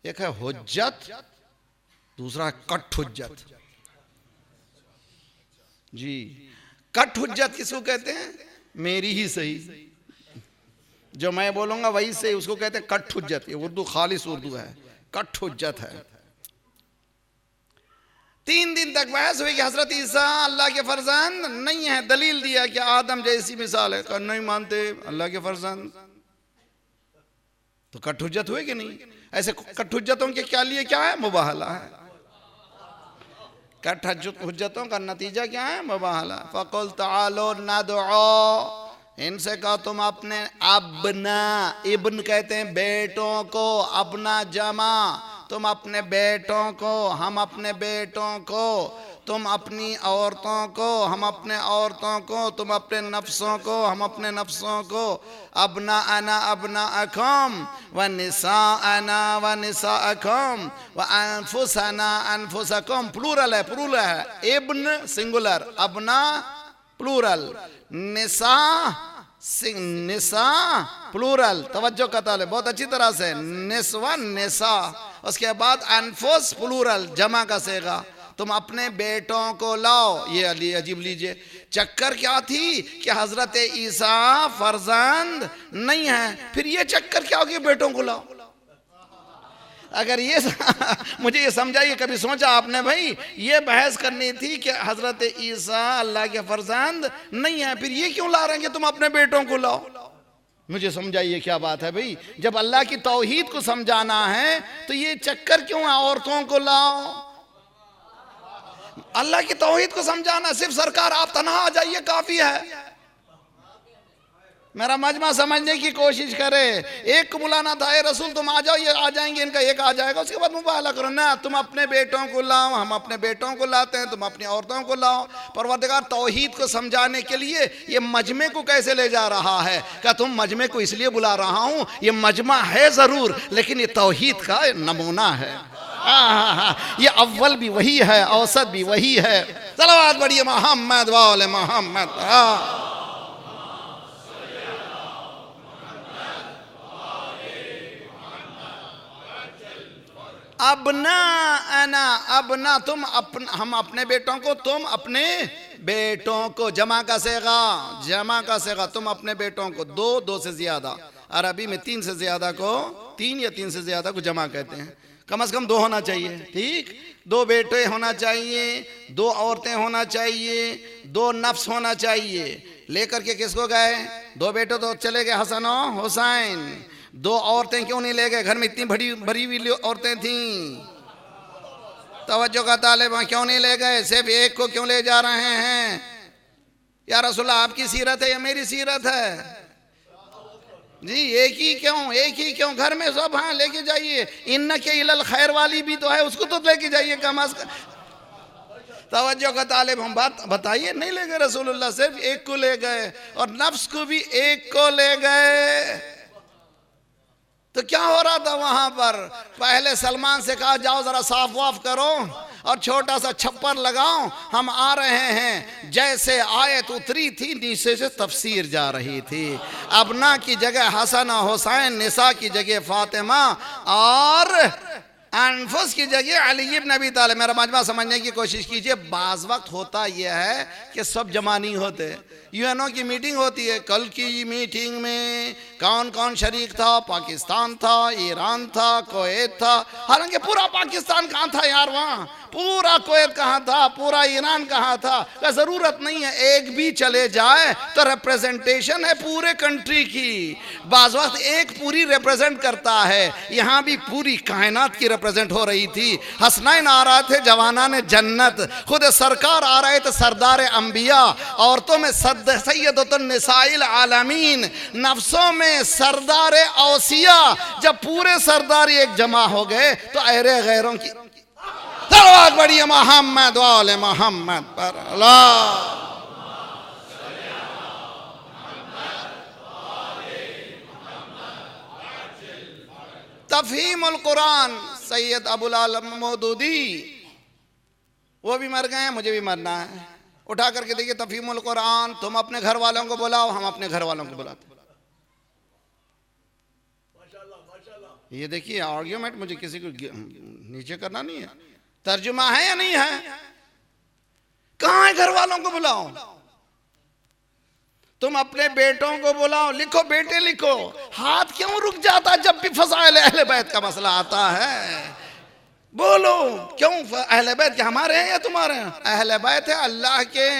एक है हुज्जत, दूसरा है कट हुज्जत। जी, कट हुज्जत किसको कहते हैं? मेरी ही सही, जो मैं बोलूंगा वही सही, उसको कहते हैं कट हुज्जत। ये उर्दू खालिस उर्दू है, कट हुज्जत है। 3 दिन तक बहस हुई कि हजरत ईसा अल्लाह के फर्जंद नहीं है। दलील दिया कि आदम जैसी मिसाल है, नहीं मानते अल्लाह के फर्जंद, तो कट हुज्जत हुए कि नहीं? ऐसे कट हुज्जतों के क्या लिए क्या है? मुबाहला है। कट हुज्जतों का नतीजा क्या है? मुबाहला। फ़कुल तालो नदउ, इनसे कहा तुम अपने अपना, इब्न कहते हैं बेटों को, अपना जमा, तुम अपने बेटों को, हम अपने बेटों को, तुम अपनी औरतों को, हम अपने औरतों को, तुम अपने नफ्सों को, हम अपने नफ्सों को, अबना अना अबना अखम व निसा अना व निसा अखम व अनफुसना अनफुसकम। प्लूरल है, इब्न सिंगुलर, अबना प्लूरल, निसा निसा प्लूरल। तवज्जो का ताले बहुत अच्छी तरह से, निस्वा निसा, उसके बाद अनफुस प्लूरल जमा का सेगा। तुम अपने बेटों को लाओ। ये अली अजीब लीजिए, चक्कर क्या थी कि हजरत ईसा फर्जंद नहीं है, फिर ये चक्कर क्या हो गया बेटों को लाओ। अगर ये मुझे ये समझाइए, कभी सोचा आपने भाई ये बहस करनी थी कि हजरत ईसा अल्लाह के फर्जंद नहीं है, फिर ये क्यों ला रहे हैं कि तुम अपने बेटों को लाओ। मुझे समझाइए क्या बात है भाई, जब अल्लाह की तौहीद को समझाना है तो ये चक्कर क्यों है औरतों को लाओ। अल्लाह की तौहीद को समझाना, सिर्फ सरकार आप तन्हा आ जाइए काफी है। मेरा मजमा समझने की कोशिश करे। एक को बुलाना था, ए रसूल तुम आ जाओ, ये आ जाएंगे, इनका एक आ जाएगा, उसके बाद मुबाहला करो ना। तुम अपने बेटों को लाओ, हम अपने बेटों को लाते हैं, तुम अपनी औरतों को लाओ। परवरदिगार तौहीद को समझाने के लिए ये मजमे को कैसे ले जा रहा है। क्या तुम मजमे को इसलिए बुला रहा हूँ, ये मजमा है जरूर लेकिन ये तौहीद का नमूना है। ये अव्वल भी वही है, औसत भी वही है। सलावत बढ़िए मोहम्मद वाले मोहम्मद। अबना अना अबना, तुम हम अपने बेटों को, तुम अपने बेटों को, जमा का सेगा, जमा का सेगा, तुम अपने बेटों को, दो से ज्यादा, अरबी में 3 से ज्यादा को 3 या 3 से ज्यादा को जमा कहते हैं। कम से कम 2 होना चाहिए, ठीक, 2 बेटे होना चाहिए, 2 औरतें होना चाहिए, 2 नफ्स होना चाहिए। लेकर के किसको गए, 2 बेटे तो चले गए हसन और हुसैन, 2 औरतें क्यों नहीं ले गए, घर में इतनी भरी हुई औरतें थीं। तवज्जो का तालिब, क्यों नहीं ले गए, सिर्फ एक को क्यों ले जा रहे हैं। या रसूलल्लाह आपकी सीरत है या मेरी सीरत है जी, एक ही क्यों, घर में सब हाँ लेके जाइए। इन्न के इलल खैर वाली भी तो है, उसको तो लेके जाइए कम अज कम। तवज्जो का तालिब, हम बात बताइए, नहीं ले गए रसूलुल्लाह, सिर्फ एक को ले गए और नफ्स को भी एक को ले गए। तो क्या हो रहा था वहां पर, पहले सलमान से कहा जाओ जरा साफ वाफ करो और छोटा सा छप्पर लगाओ, हम आ रहे हैं। जैसे आयत उतरी थी नीचे से तफसीर जा रही थी। अबना की जगह हसन हुसैन, निसा की जगह फातिमा और अनफुस की जगह अली इब्न अबी तालिब। मेरा मजमा समझने की कोशिश कीजिए। बाज वक्त होता यह है कि सब जमा नहीं होते। यूएनओ की मीटिंग होती है, कल की मीटिंग में कौन कौन शरीक था, पाकिस्तान था, ईरान था, कुवैत था। हालांकि पूरा पाकिस्तान कहाँ था यार, वहाँ पूरा कुवैत कहाँ था, पूरा ईरान कहाँ था। क्या जरूरत नहीं है, एक भी चले जाए तो रिप्रेजेंटेशन है पूरे कंट्री की। बाज वक्त एक पूरी रिप्रेजेंट करता है, यहाँ भी पूरी कायनात की रिप्रेजेंट हो रही थी। हसनैन आ रहे थे जवाना ने जन्नत, खुद सरकार आ रहे थे सरदार अंबिया, औरतों में सैयदतुन निसाइल आलमीन, नफ्सों में सरदार औसिया। जब पूरे सरदार एक जमा हो गए तो अहरे गैरों की सलावत बढ़िए मोहम्मद वाले मोहम्मद पर। अल्लाह तफहीमुल कुरान, सैयद अबुल आलम मौदूदी, वो भी मर गए हैं, मुझे भी मरना है। उठा करके देखिए तफहीमुल कुरान, तुम अपने घर वालों को बुलाओ, हम अपने घर वालों को बुलाते। ये देखिए आर्ग्यूमेंट, मुझे किसी को नीचे करना नहीं है। तर्जुमा है या नहीं है, कहां है घर वालों को बुलाओ। तुम अपने बेटों को बुलाओ, लिखो बेटे लिखो। हाथ क्यों रुक जाता जब भी फज़ाइल अहले बैत का मसला आता है। बोलो क्यों, अहले बैत के हमारे हैं या तुम्हारे हैं। अहले बैत है अल्लाह के।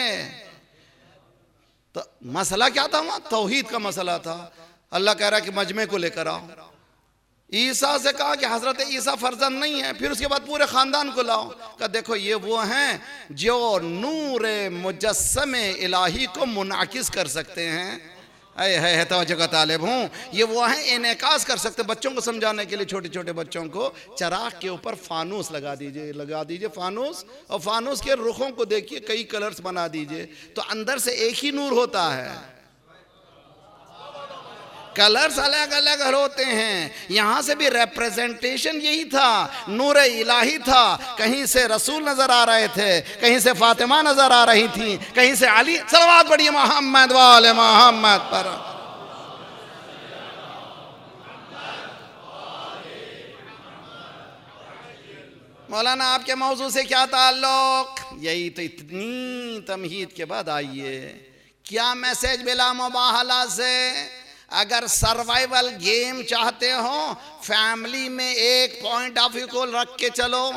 तो मसला क्या था वहां, तौहीद का मसला था। अल्लाह कह रहा कि मजमे को लेकर आओ। ईसा से कहा कि हजरत ईसा फर्जंद नहीं है, फिर उसके बाद पूरे खानदान को लाओ। कहा देखो ये वो हैं जो नूर मुजस्समे इलाही को मुनाकिस कर सकते हैं। है तवज्जो का तालिब हूँ। ये वो हैं इनेकास कर सकते बच्चों को समझाने के लिए। छोटे छोटे बच्चों को चराग के ऊपर फानूस लगा दीजिए फानूस, और फानूस के रुखों को देखिए, कई कलर्स बना दीजिए, तो अंदर से एक ही नूर होता है। कलर्स अलग अलग होते हैं। यहां से भी रिप्रेजेंटेशन यही था, नूर इलाही था। कहीं से रसूल नजर आ रहे थे, कहीं से फातिमा नजर आ रही थी, कहीं से अली। सलवात पढ़िए मोहम्मद वाले मोहम्मद पर। मौलाना आपके मौजू से क्या ताल्लुक? यही तो इतनी तमहीद के बाद आइए, क्या मैसेज मिला मुबाहला से? अगर सर्वाइवल गेम चाहते हो, फैमिली में एक पॉइंट ऑफ व्यू को रख के चलो,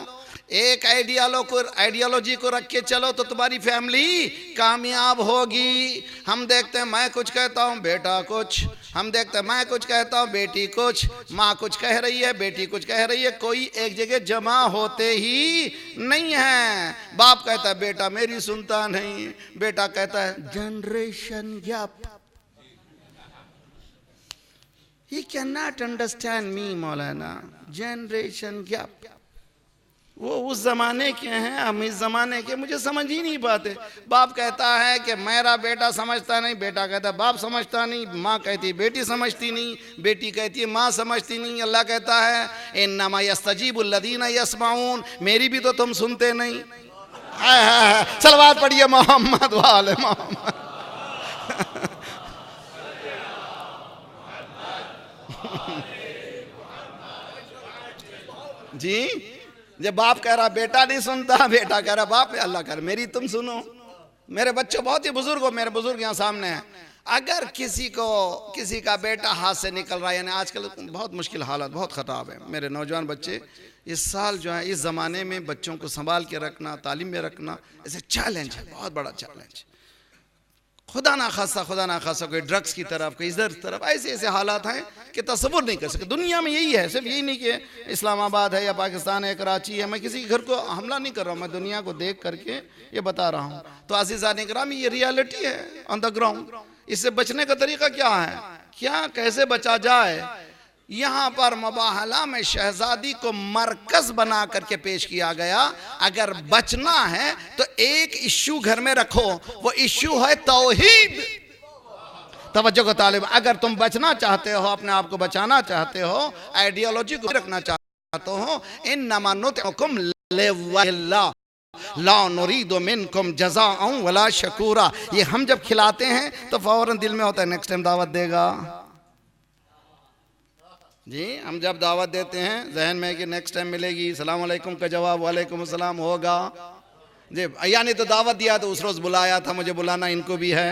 एक आइडियोलॉजी को रख के चलो, तो तुम्हारी फैमिली कामयाब होगी। हम देखते हैं मैं कुछ कहता हूँ बेटा कुछ, हम देखते हैं मैं कुछ कहता हूँ बेटी कुछ, माँ कुछ कह रही है बेटी कुछ कह रही है, कोई एक जगह जमा होते ही नहीं है। बाप कहता है बेटा मेरी सुनता नहीं, बेटा कहता है generation gap. He cannot understand me Maulana, generation gap. वो उस जमाने के हैं, हम इस जमाने के, मुझे समझ ही नहीं पाते। बाप कहता है कि मेरा बेटा समझता नहीं, बेटा कहता है बाप समझता नहीं, माँ कहती है बेटी समझती नहीं, बेटी कहती है माँ समझती नहीं। अल्लाह कहता है इन्नमा यस्तजीबुल लदीना यस्माऊन, मेरी भी तो तुम सुनते नहीं। सलवात पढ़िए मोहम्मद वाले मोहम्मद। जी, जब बाप कह रहा बेटा नहीं सुनता, बेटा कह रहा बाप, अल्लाह कह रहा मेरी तुम सुनो। मेरे बच्चों बहुत ही बुजुर्ग हो, मेरे बुजुर्ग यहाँ सामने हैं, अगर किसी का बेटा हाथ से निकल रहा है, यानी आजकल बहुत मुश्किल हालत, बहुत ख़राब है। मेरे नौजवान बच्चे इस साल जो है, इस ज़माने में बच्चों को संभाल के रखना, तालीम में रखना, ऐसे चैलेंज है, बहुत बड़ा चैलेंज। खुदा ना खासा कोई ड्रग्स की तरफ, कोई इधर तरफ, ऐसे ऐसे हालात हैं कि तस्वुर नहीं कर सकते। दुनिया में यही है, सिर्फ यही नहीं कि इस्लामाबाद है या पाकिस्तान है, कराची है। मैं किसी के घर को हमला नहीं कर रहा हूँ, मैं दुनिया को देख करके ये बता रहा हूँ। तो अज़ीज़ान इकराम, ये रियलिटी है ऑन द ग्राउंड। इससे बचने का तरीका क्या है, क्या कैसे बचा जाए? यहाँ पर मुबाहला में शहजादी को मरकज बना करके पेश किया गया। अगर बचना है तो एक इश्यू घर में रखो, वो इश्यू है तौहीद। तवज्जो का तालिब, अगर तुम बचना चाहते हो, अपने आप को बचाना चाहते हो, आइडियोलॉजी को रखना चाहते हो, इन्नमा नुतिउकुम लिवज्हिल्लाह ला नुरीदु मिनकुम जज़ाअन वला शकूरा। ये हम जब खिलाते हैं तो फौरन दिल में होता है नेक्स्ट टाइम दावत देगा। जी, हम जब दावत देते हैं जहन में कि नेक्स्ट टाइम मिलेगी, सलाम अलैकुम का जवाब वालेकुम अस्सलाम होगा जी। यानी तो दावत दिया तो उस रोज़ बुलाया था, मुझे बुलाना इनको भी है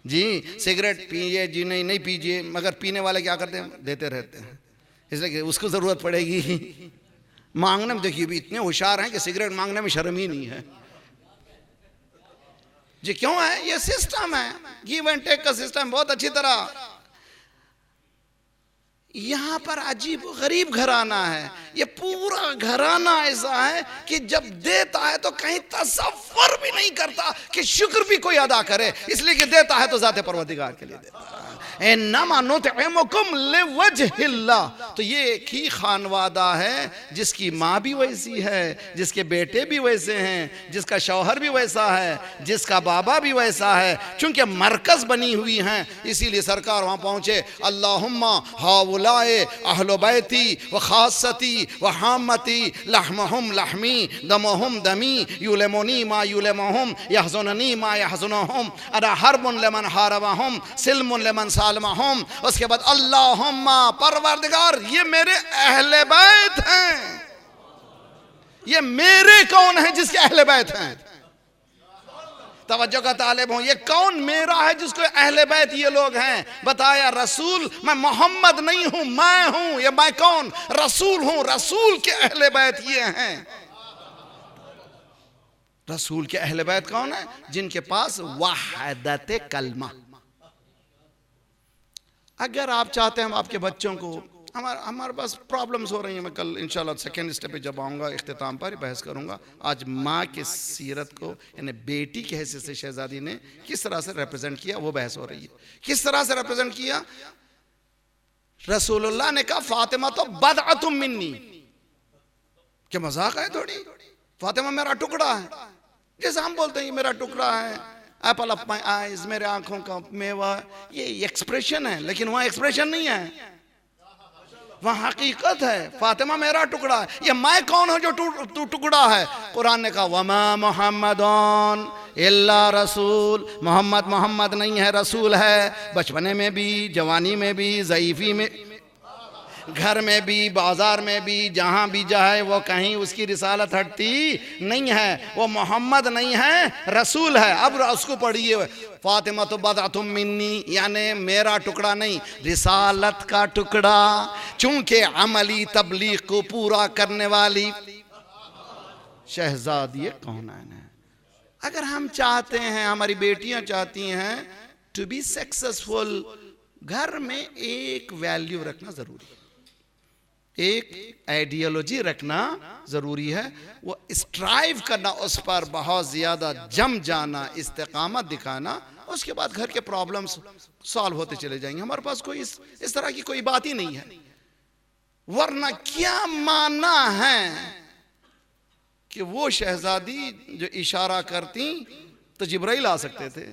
जी। सिगरेट पिए जी, नहीं पीजिए, मगर पीने वाले क्या करते हैं, देते रहते हैं, इसलिए कि उसको ज़रूरत पड़ेगी। मांगने में देखिए भी इतने होशियार हैं कि सिगरेट मांगने में शर्म ही नहीं है जी। क्यों है? ये सिस्टम है, गिव एंड टेक का सिस्टम, बहुत अच्छी तरह। यहाँ पर अजीब गरीब घराना है, ये पूरा घराना ऐसा है कि जब देता है तो कहीं तसव्वुर भी नहीं करता कि शुक्र भी कोई अदा करे, इसलिए कि देता है तो ज़ाते परवरदिगार के लिए देता है। इन्नमा नुतिउकुम लिवज्हिल्लाह। तो ये एक ही खानवादा है जिसकी माँ भी वैसी है, जिसके बेटे भी वैसे हैं, जिसका शौहर भी वैसा है, जिसका बाबा भी वैसा है। चूंकि मरकज बनी हुई हैं, इसीलिए सरकार वहाँ पहुँचे। अल्लाहुम्मा हाउलाए अहलो बैती व खासती व हामती लहमहुम लहमी दमहुम दमी युलमुनी मा युलमुहुम यहज़ुननी मा यहज़ुनुहुम अना हरबुन लिमन हारबहुम सिल्मुन लिमन सालमहुम। उसके बाद अल्लाहुम्मा परवरदिगार, ये मेरे अहले बैत हैं। ये मेरे कौन है जिसके अहले बैत हैं? तवज्जो का तालिब हूं, ये कौन मेरा है जिसको अहले बैत ये लोग हैं? बताया रसूल, मैं मोहम्मद नहीं हूं, मैं हूं। ये मैं कौन? रसूल हूं। रसूल के अहले बैत ये हैं। रसूल के अहले बैत कौन है? जिनके पास वहदत कलमा। अगर आप चाहते हैं आपके बच्चों को हमारे पास प्रॉब्लम्स हो रही हैं। मैं कल इंशाल्लाह सेकेंड स्टेप पे जब आऊँगा इख्तिताम पर बहस करूँगा। आज माँ की सीरत को यानी बेटी की हैसियत से शहजादी ने किस तरह से रिप्रेजेंट किया वो बहस हो रही है। किस तरह से रिप्रेजेंट किया? रसूलुल्लाह ने कहा फातिमा तो बदअतुम मिन्नी, क्या मजाक है थोड़ी? फातिमा मेरा टुकड़ा है, जैसे हम बोलते हैं ये मेरा टुकड़ा है, एप्पल ऑफ माय आईज, मेरे आंखों का मेवा, ये एक्सप्रेशन है, लेकिन वहां एक्सप्रेशन नहीं है, वहां हकीकत है। फातिमा मेरा टुकड़ा है। ये मैं कौन हूं जो तू टुकड़ा है? कुरान ने कहा वमा मुहम्मदुन इल्ला रसूल, मोहम्मद नहीं है, रसूल है। बचपने में भी, जवानी में भी, ज़ईफ़ी में, घर में भी, बाजार में भी, जहां भी जाए वो कहीं उसकी रिसालत हटती नहीं है। वो मोहम्मद नहीं है, रसूल है। अब उसको पढ़िए, फातिमा तो बदअतुम मिन्नी, यानी मेरा टुकड़ा नहीं, रिसालत का टुकड़ा। चूंकि अमली तबलीग को पूरा करने वाली शहजादी कौनैन है। अगर हम चाहते हैं, हमारी बेटियां चाहती हैं टू बी सक्सेसफुल, घर में एक वैल्यू रखना जरूरी है, एक आइडियोलॉजी रखना जरूरी है। वो स्ट्राइव करना, उस पर बहुत ज्यादा जम जाना, इस्तेकामत दिखाना, उसके बाद घर के प्रॉब्लम्स सॉल्व होते चले जाएंगे। हमारे पास कोई इस तरह की कोई बात ही नहीं है। वरना क्या माना है कि वो शहजादी जो इशारा करती तो जिब्राइल आ सकते थे,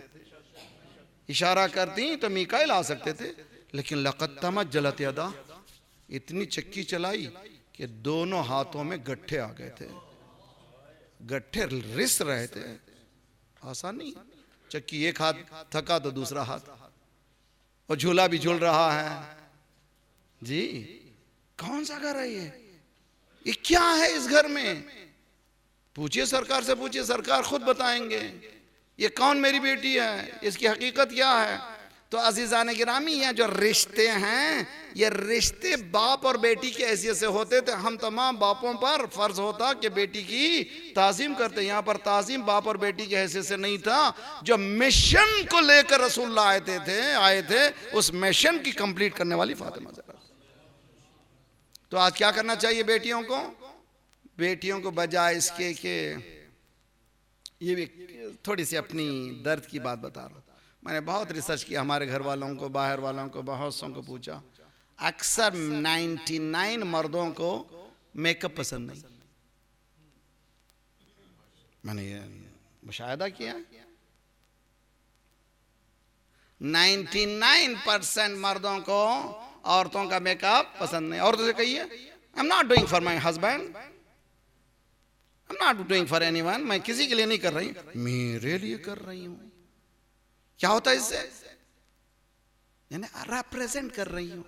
इशारा करती तो मीकाइल आ सकते थे, लेकिन लक़द तमत जलत यदा, इतनी चक्की चलाई कि दोनों हाथों में गट्ठे आ गए थे, गट्ठे रिस रहे थे। आसान नहीं, चक्की एक हाथ थका तो दूसरा हाथ, और झूला भी झूल रहा है जी। कौन सा घर है ये क्या है इस घर में? पूछिए सरकार से, पूछिए, सरकार खुद बताएंगे ये कौन मेरी बेटी है, इसकी हकीकत क्या है। तो अजीजान गिरामी, ये जो रिश्ते हैं, ये रिश्ते बाप और बेटी की हैसियत से होते थे। हम तमाम बापों पर फर्ज होता कि बेटी की ताज़ीम करते। यहाँ पर ताज़ीम बाप और बेटी की हैसियत से नहीं था। जो मिशन को लेकर रसूलुल्लाह आए थे, उस मिशन की कंप्लीट करने वाली फातिमा ज़हरा। तो आज क्या करना चाहिए बेटियों को? बेटियों को बजाय इसके कि ये भी थोड़ी सी अपनी दर्द की बात बता रहा हूँ। मैंने बहुत रिसर्च किया, हमारे घर वालों को, बाहर वालों को, बहुत सौ को पूछा। अक्सर 99 मर्दों को मेकअप पसंद नहीं। मैंने ये मुशाहिदा किया, 99% मर्दों को औरतों का मेकअप पसंद नहीं। औरतों से कहिए, I am not doing for my husband, I am not doing for anyone, मैं किसी के लिए नहीं कर रही, मेरे लिए कर रही हूं। क्या होता है इससे? यानी रिप्रेजेंट कर रही हूं।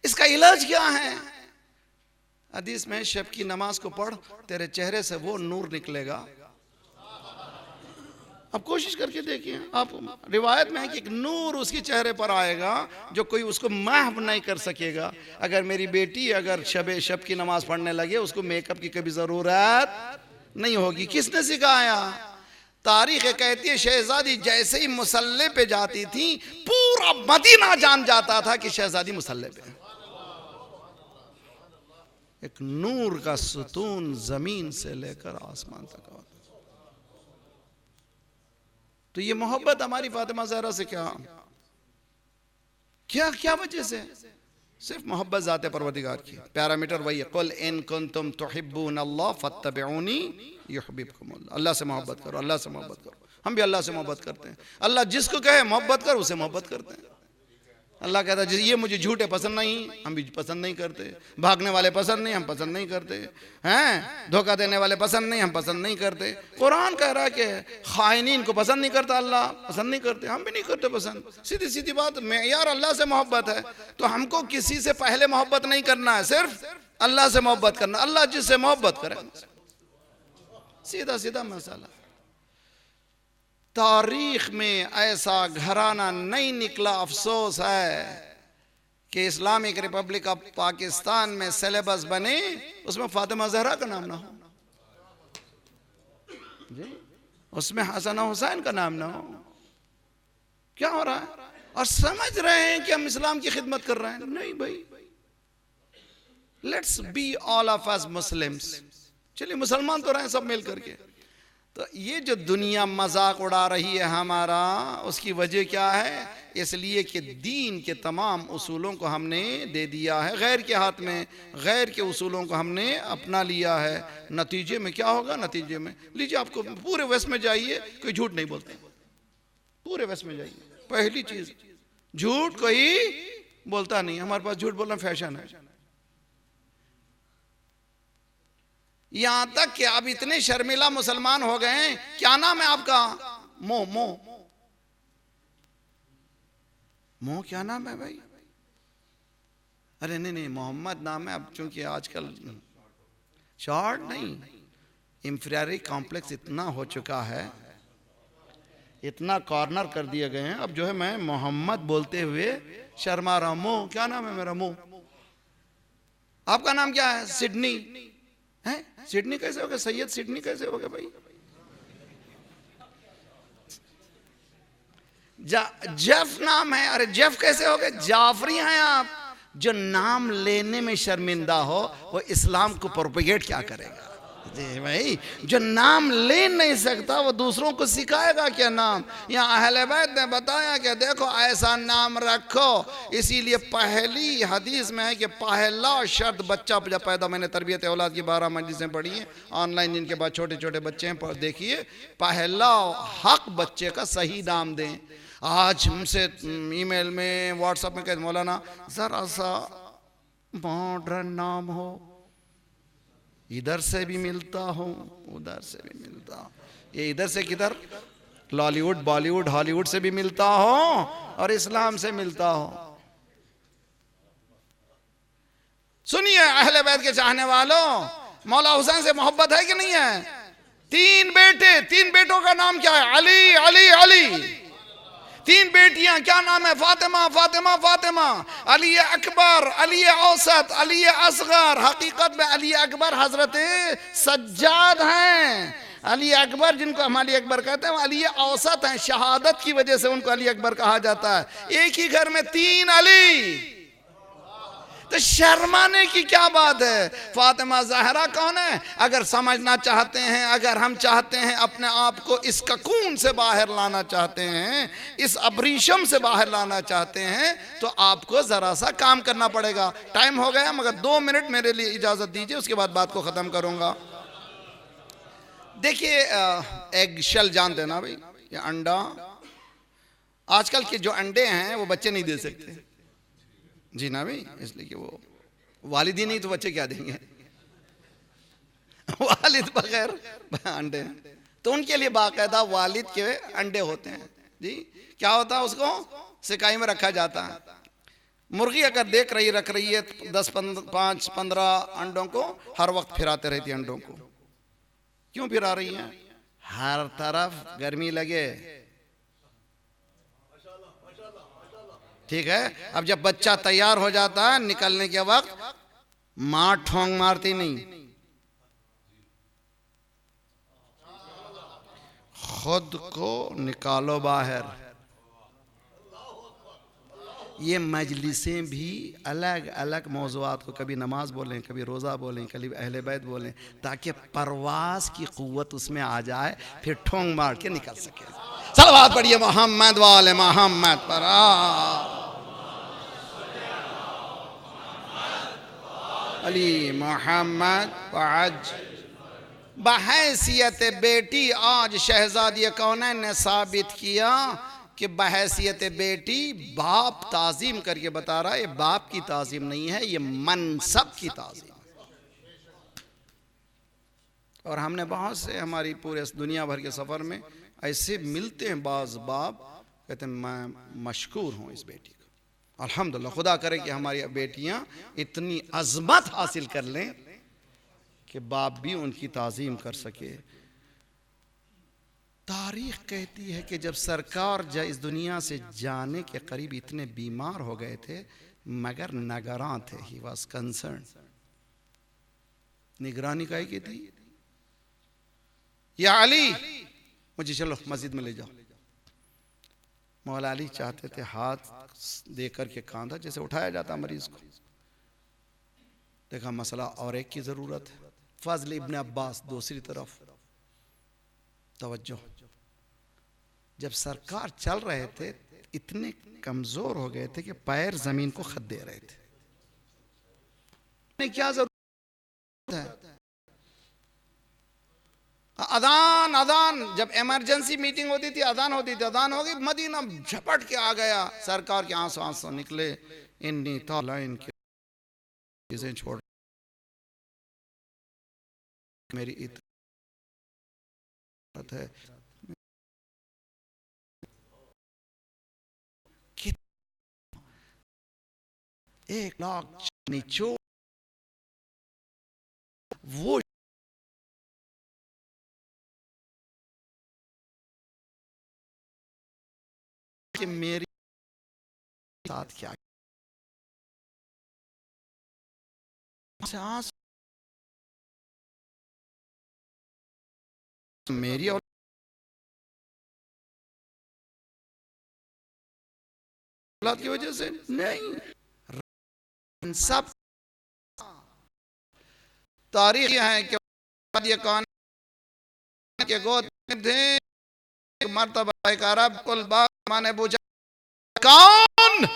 इसका इलाज क्या है? हदीस में शब की नमाज को पढ़, तेरे चेहरे से वो नूर निकलेगा। अब कोशिश करके देखिए आप, रिवायत में है कि एक नूर उसके चेहरे पर आएगा जो कोई उसको महव नहीं कर सकेगा। अगर मेरी बेटी अगर शब की नमाज पढ़ने लगे, उसको मेकअप की कभी जरूरत नहीं होगी। किसने सिखाया? तारीख कहती है शहजादी जैसे ही मुसल्ले पे जाती थी, पूरा मदीना जान जाता था कि शहजादी मुसल्ले पे। एक नूर का सुतून जमीन से लेकर आसमान तक होता। तो ये मोहब्बत हमारी फातिमा ज़हरा से क्या क्या क्या वजह से? सिर्फ मोहब्बत ज़ाते परवरदिगार की। पैरामीटर वही है, कुल इन कुंतुम तुहिब्बून अल्लाह फत्तबिऊनी युहिब्बुकुमुल्लाह। अल्लाह से मोहब्बत करो, अल्लाह से मोहब्बत करो। हम भी अल्लाह से मोहब्बत करते हैं। अल्लाह जिसको कहे मोहब्बत कर, उसे मोहब्बत करते हैं। अल्लाह कहता है ये मुझे झूठे पसंद नहीं, हम भी पसंद नहीं करते। भागने वाले पसंद नहीं, हम पसंद नहीं करते हैं। धोखा देने वाले पसंद नहीं, हम पसंद नहीं करते। कुरान कह रहा है कि खाइनीन को पसंद नहीं करता अल्लाह, पसंद नहीं करते, हम भी नहीं करते पसंद। सीधी सीधी बात, मैं यार अल्लाह से मोहब्बत है तो हमको किसी से पहले मोहब्बत नहीं करना है, सिर्फ अल्लाह से मोहब्बत करना। अल्लाह जिससे मोहब्बत करे, सीधा सीधा मसाला। तारीख में ऐसा घराना नहीं निकला। अफसोस है कि इस्लामिक रिपब्लिक ऑफ पाकिस्तान में सिलेबस बने, उसमें फातिमा ज़हरा का नाम ना हो जी, उसमें हसन हुसैन का नाम ना हो। क्या हो रहा है? और समझ रहे हैं कि हम इस्लाम की खिदमत कर रहे हैं। नहीं भाई, let's be all of us Muslims, चलिए मुसलमान तो रहे सब मिल करके। तो ये जो दुनिया मजाक उड़ा रही है हमारा, उसकी वजह क्या है? इसलिए कि दीन के तमाम उसूलों को हमने दे दिया है गैर के हाथ में, गैर के उसूलों को हमने अपना लिया है। नतीजे में क्या होगा? नतीजे में लीजिए, आपको पूरे वेस्ट में जाइए, कोई झूठ नहीं बोलते, पूरे वेस्ट में जाइए, पहली चीज झूठ कोई बोलता नहीं। हमारे पास झूठ बोलना फैशन है, यहां तक कि अब इतने शर्मिला मुसलमान हो गए हैं। क्या नाम है आपका? मो मो मो क्या नाम है भाई? अरे नहीं नहीं, मोहम्मद नाम है। अब चूंकि आजकल शॉर्ट नहीं, इंफीरियरिटी कॉम्प्लेक्स इतना हो चुका है, इतना कॉर्नर कर दिए गए हैं, अब जो है मैं मोहम्मद बोलते हुए शर्मा रहा हूं। मो क्या नाम है मेरा? मो। आपका नाम क्या है? सिडनी है? सिडनी कैसे हो गया? सैयद सिडनी कैसे हो गया भाई? जेफ नाम है। अरे जेफ कैसे हो गए? जाफरी हैं आप। जो नाम लेने में शर्मिंदा हो वो इस्लाम को प्रोपेगेट क्या करेगा? जी भाई, जो नाम ले नहीं सकता वो दूसरों को सिखाएगा क्या नाम? यहाँ अहले बैत ने बताया कि देखो ऐसा नाम रखो। इसीलिए पहली हदीस में है कि पहला शर्त बच्चा जब पैदा, मैंने तरबियत औलाद की 12 मजलिसें पढ़ी हैं ऑनलाइन, जिनके बाद छोटे छोटे बच्चे हैं, देखिए पहला हक बच्चे का सही नाम दें। आज हमसे ईमेल में व्हाट्सएप में कहते मौलाना जरा सा मॉडर्न नाम हो, इधर से भी मिलता हूं उधर से भी मिलता हूं, ये इधर से किधर, लॉलीवुड बॉलीवुड हॉलीवुड से भी मिलता हो और इस्लाम से मिलता हो। सुनिए अहले बैत के चाहने वालों, मौला हुसैन से मोहब्बत है कि नहीं है? 3 बेटे, 3 बेटों का नाम क्या है? अली अली अली। 3 बेटियां, क्या नाम है? फातिमा फातिमा फातिमा। अली अकबर, अली औसत, अली असगर। हकीकत में अली अकबर हजरत सज्जाद हैं। अली अकबर जिनको हम अली अकबर कहते हैं, अली औसत हैं, शहादत की वजह से उनको अली अकबर कहा जाता है। एक ही घर में 3 अली, तो शर्माने की क्या बात है? फातिमा ज़हरा कौन है? अगर समझना चाहते हैं, अगर हम चाहते हैं अपने आप को इस ककून से बाहर लाना चाहते हैं, इस अबरीशम से बाहर लाना चाहते हैं, तो आपको जरा सा काम करना पड़ेगा। टाइम हो गया, मगर 2 मिनट मेरे लिए इजाजत दीजिए, उसके बाद बात को खत्म करूंगा। देखिए एग शेल जानते हैं ना भाई, ये अंडा, आजकल के जो अंडे हैं वो बच्चे नहीं दे सकते जी ना भाई, इसलिए कि वो वालिद ही नहीं तो बच्चे क्या देंगे? वालिद बगैर अंडे, तो उनके लिए बाकायदा वालिद के अंडे होते हैं जी। क्या होता है? उसको सिकाई में रखा जाता है। मुर्गी अगर देख रही रख रही है 5-15 अंडों को हर वक्त फिराते रहती है अंडों को। क्यों फिरा रही है? हर तरफ गर्मी लगे, ठीक है। अब जब बच्चा तैयार हो जाता है, निकलने के वक्त मां ठोंग मारती नहीं, खुद को निकालो बाहर। ये मजलिसें भी अलग अलग मौज़ूआत को, कभी नमाज बोलें, कभी रोज़ा बोलें, कभी अहले बैत बोलें, ताकि परवास की क़ुव्वत उसमें आ जाए, फिर ठोंग मार के निकल सके। सलवात पढ़िए मोहम्मद वाले मोहम्मद पर। अली मोहम्मद आज बहैसियत बेटी, आज शहजादी कौनैन ने साबित किया कि बहैसियत बेटी बाप ताज़ीम करके बता रहा है, ये बाप की ताज़ीम नहीं है, ये मनसब की ताज़ीम। और हमने बहुत से, हमारी पूरे दुनिया भर के सफ़र में ऐसे मिलते हैं बाज़ बाप, कहते हैं मैं मशकूर हूँ इस बेटी को, अल्हम्दुलिल्लाह, खुदा करे कि हमारी बेटियाँ इतनी अज़मत हासिल कर लें कि बाप भी उनकी ताज़ीम कर सके। तारीख़ कहती है कि जब सरकार इस दुनिया से जाने के करीब इतने बीमार हो गए थे, मगर नगरां थे, ही वॉज कंसर्न। निगरानी काहे की थी? या अली मुझे चलो मस्जिद में ले जाओ। मौला अली चाहते थे हाथ दे करके कांधा, जैसे उठाया जाता मरीज को, देखा मसला और एक की ज़रूरत है। फजल इब्न अब्बास दूसरी तरफ, तवज्जो, जब सरकार चल रहे थे इतने कमज़ोर हो गए थे कि पैर ज़मीन को खत दे रहे थे। क्या ज़रूरत है? अदान अदान, जब इमरजेंसी मीटिंग होती थी अदान होती थी, अदान हो गई, मदीना झपट के आ गया, सरकार के आंसू आंसू निकले, इन्नी ताला इनकी चीजें छोड़, मेरी इताअत है। एक लाख निचो वो कि मेरी साथ क्या मेरी और औलाद की वजह से नहीं, सब तारीख है कि ये कौन के गोद में थे, मर्तबा एक अरब कुल बाग माने पूछा कौन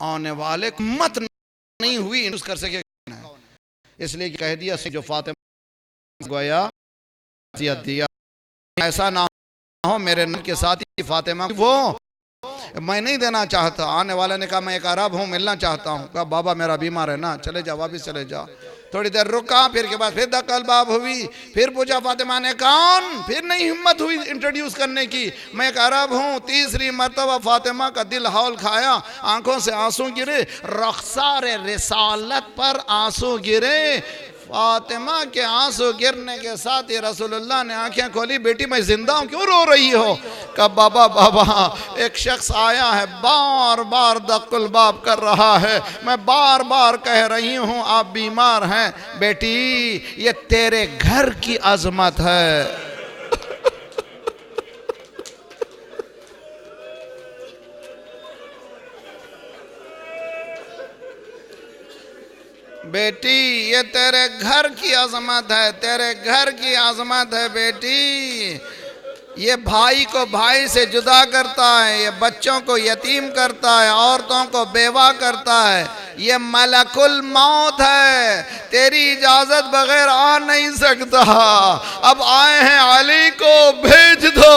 आने वाले मत नहीं हुई कर सके, इसलिए कह दिया जो फातिमा गोया दिया, ऐसा ना हो मेरे नाम के साथ ही फातिमा, वो मैं नहीं देना चाहता। आने वाले ने कहा मैं एक अरब हूँ, मिलना चाहता हूँ। कहा बाबा मेरा बीमार है ना, चले जाओ वापिस चले जाओ। थोड़ी देर रुका, फिर के बाद फिर दकल बाब हुई, फिर पूछा फातिमा ने कौन, फिर नहीं हिम्मत हुई इंट्रोड्यूस करने की, मैं एक अरब हूँ। तीसरी मर्तबा फातिमा का दिल हौल खाया, आंखों से आंसू गिरे, रख्सार रिसालत पर आंसू गिरे। फातिमा के आंसू गिरने के साथ ही रसूलुल्लाह ने आंखें खोली, बेटी मैं जिंदा हूँ, क्यों रो रही हो? कहा बाबा बाबा एक शख्स आया है, बार बार दक्कुल बाब कर रहा है, मैं बार बार कह रही हूँ आप बीमार हैं। बेटी ये तेरे घर की अजमत है। बेटी ये तेरे घर की अजमत है, तेरे घर की अजमत है। बेटी ये भाई को भाई से जुदा करता है, ये बच्चों को यतीम करता है, औरतों को बेवा करता है, ये मलकुल मौत है, तेरी इजाजत बगैर आ नहीं सकता। अब आए हैं, अली को भेज दो।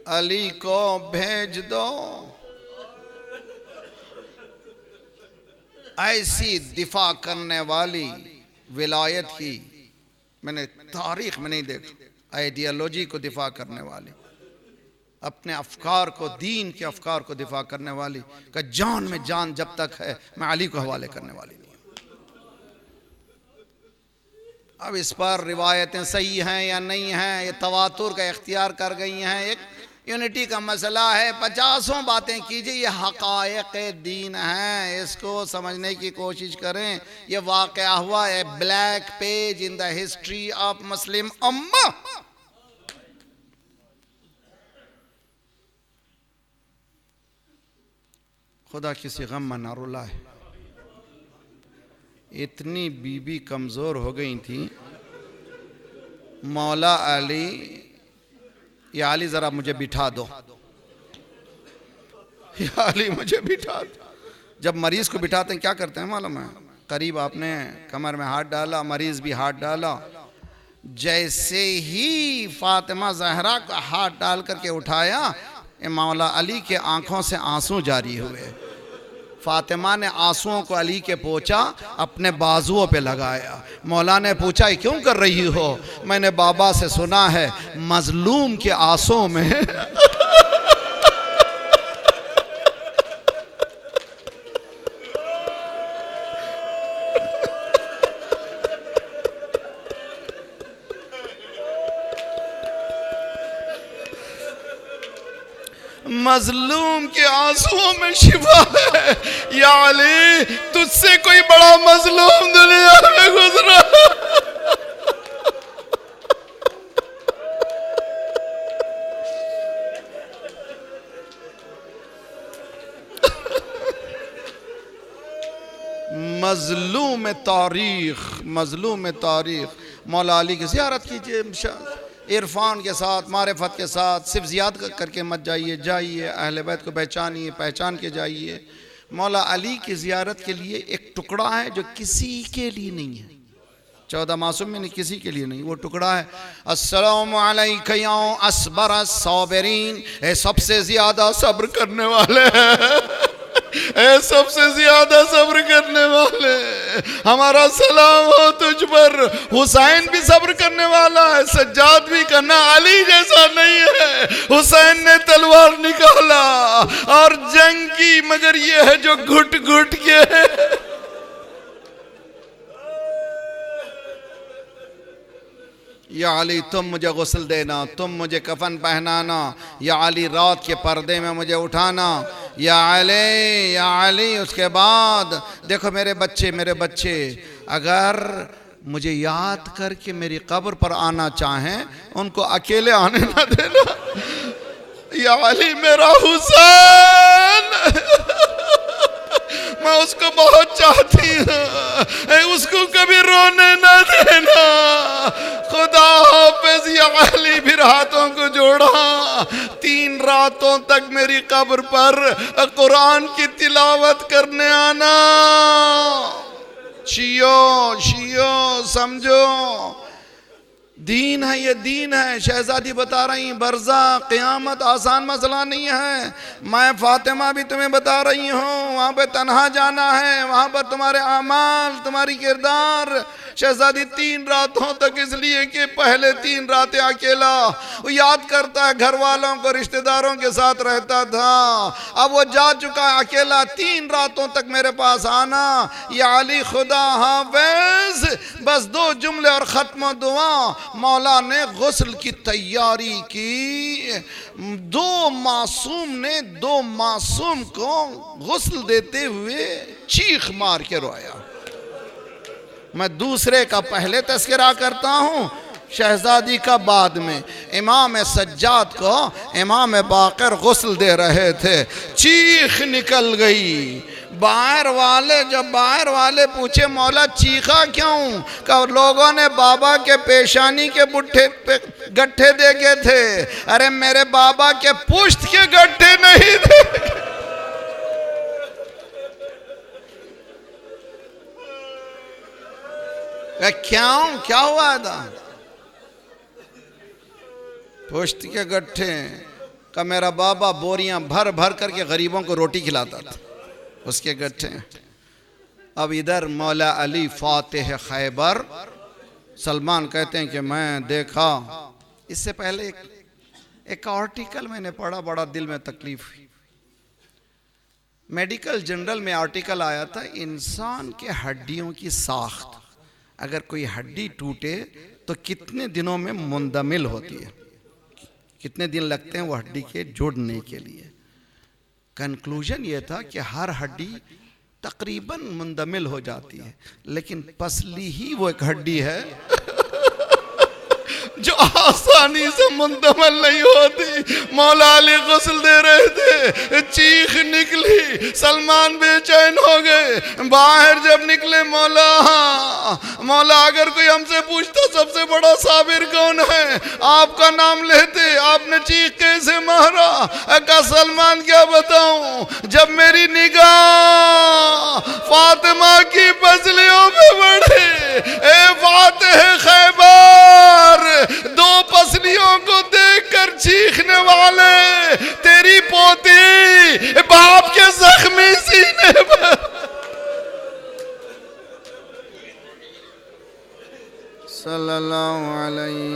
अली को भेज दो। ऐसी दिफा करने वाली विलायत की मैंने तारीख में नहीं देखी, आइडियोलॉजी को दिफा करने वाली, अपने अफकार को, दीन के अफकार को दिफा करने वाली का जान में जान जब तक है मैं अली को हवाले करने वाली नहीं। अब इस पर रिवायतें सही हैं या नहीं हैं, ये तवातुर का इख्तियार कर गई हैं। एक यूनिटी का मसला है, 50 बातें कीजिए, ये हक़ाइक़ दीन है, इसको समझने की कोशिश करें। ये वाक़या हुआ है, black page in the history of Muslim उम्मा। खुदा किसी गम में ना रुलाए। इतनी बीबी कमज़ोर हो गई थी, मौला अली, या अली ज़रा मुझे बिठा दो, या अली मुझे बिठा दो। जब मरीज़ को बिठाते हैं क्या करते हैं मालूम है? करीब आपने कमर में हाथ डाला, मरीज़ भी हाथ डाला, जैसे ही फातिमा ज़हरा का हाथ डाल करके उठाया, मौला अली के आंखों से आंसू जारी हुए। फातिमा ने आंसुओं को अली के पोंछा, अपने बाजुओं पे लगाया। मौला ने पूछा क्यों कर रही हो? मैंने बाबा से सुना है मजलूम के आंसुओं में मजलूम के आंसुओं में शिफा है। या अली, तुझसे कोई बड़ा मजलूम दुनिया में गुजरा। मजलूम तारीख मौला अली की ज़ियारत कीजिए, इरफान के साथ, मारिफत के साथ। सिर्फ ज़ियाद करके मत जाइए, जाइए अहले बैत को पहचानिए, पहचान के जाइए। मौला अली की ज़ियारत के लिए एक टुकड़ा है जो किसी के लिए नहीं है, 14 मासूम में नहीं, किसी के लिए नहीं। वो टुकड़ा है अस्सलामु अलैका या असबर अस्साबिरीन, ए सबसे ज़्यादा सब्र करने वाले, ए सबसे ज्यादा सब्र करने वाले, हमारा सलाम हो तुझ पर। हुसैन भी सब्र करने वाला है, सज्जाद भी करना, अली जैसा नहीं है। हुसैन ने तलवार निकाला और जंग की, मगर ये है जो घुट घुट के। या अली तुम मुझे गुस्ल देना, तुम मुझे कफन पहनाना, या अली रात के पर्दे में मुझे उठाना, या अली। उसके बाद देखो मेरे बच्चे अगर मुझे याद करके मेरी कब्र पर आना चाहें, उनको अकेले आने ना देना। या अली मेरा हुसैन, मैं उसको बहुत चाहती हूँ, उसको कभी रोने ना देना। खुदा हाफिज। या अली फिर हाथों को जोड़ा, 3 रातों तक मेरी कब्र पर कुरान की तिलावत करने आना। शियो समझो, दीन है, ये दीन है। शहजादी बता रही बरज़ा क़यामत आसान मसला नहीं है। मैं फातिमा भी तुम्हें बता रही हूँ, वहाँ पे तन्हा जाना है, वहाँ पर तुम्हारे आमाल, तुम्हारी किरदार। शहजादी 3 रातों तक, इसलिए कि पहले 3 रातें अकेला वो याद करता है, घर वालों को, रिश्तेदारों के साथ रहता था। अब वो जा चुका है अकेला, 3 रातों तक मेरे पास आना। या अली खुदा हाफिज। बस 2 जुमले और ख़त्म दुआ। मौला ने गुस्ल की तैयारी की। 2 मासूम को गुस्ल देते हुए चीख मार के रोया। मैं दूसरे का पहले तस्करा करता हूँ, शहजादी का बाद में। इमाम सज्जाद को इमाम बाकर गुस्ल दे रहे थे, चीख निकल गई। जब बाहर वाले पूछे मौला चीखा क्यों? कब लोगों ने बाबा के पेशानी के बुट्ठे पे गट्ठे देखे थे। अरे मेरे बाबा के पुश्त के गट्ठे नहीं थे। क्यों, क्या हुआ था? पुश्त के गट्ठे का मेरा बाबा बोरियां भर भर करके गरीबों को रोटी खिलाता था, उसके गट्ठे। अब इधर मौला अली फातिह खैबर। सलमान कहते हैं कि मैं देखा, इससे पहले एक आर्टिकल मैंने पढ़ा, बड़ा दिल में तकलीफ हुई। मेडिकल जर्नल में आर्टिकल आया था, इंसान के हड्डियों की साख्त, अगर कोई हड्डी टूटे तो कितने दिनों में मुंदमिल होती है, कितने दिन लगते हैं वो हड्डी के जुड़ने के लिए। कंक्लूजन ये था कि हर हड्डी तकरीबन मुंदमिल हो जाती है, लेकिन पसली ही वो एक हड्डी है जो आसानी से मुंतमिल नहीं होती। मौला अली गुस्ल दे रहे थे, चीख निकली, सलमान बेचैन हो गए। बाहर जब निकले मौला अगर कोई हमसे पूछता सबसे बड़ा साबिर कौन है, आपका नाम लेते, आपने चीख कैसे मारा? अका सलमान क्या बताऊं, जब मेरी निगाह फातिमा की पसलियों में बढ़े, ए फातिह खैबर, 2 पसलियों को देखकर चीखने वाले, तेरी पोती बाप के जख्मी सीने पर। सल्लल्लाहु अलैहि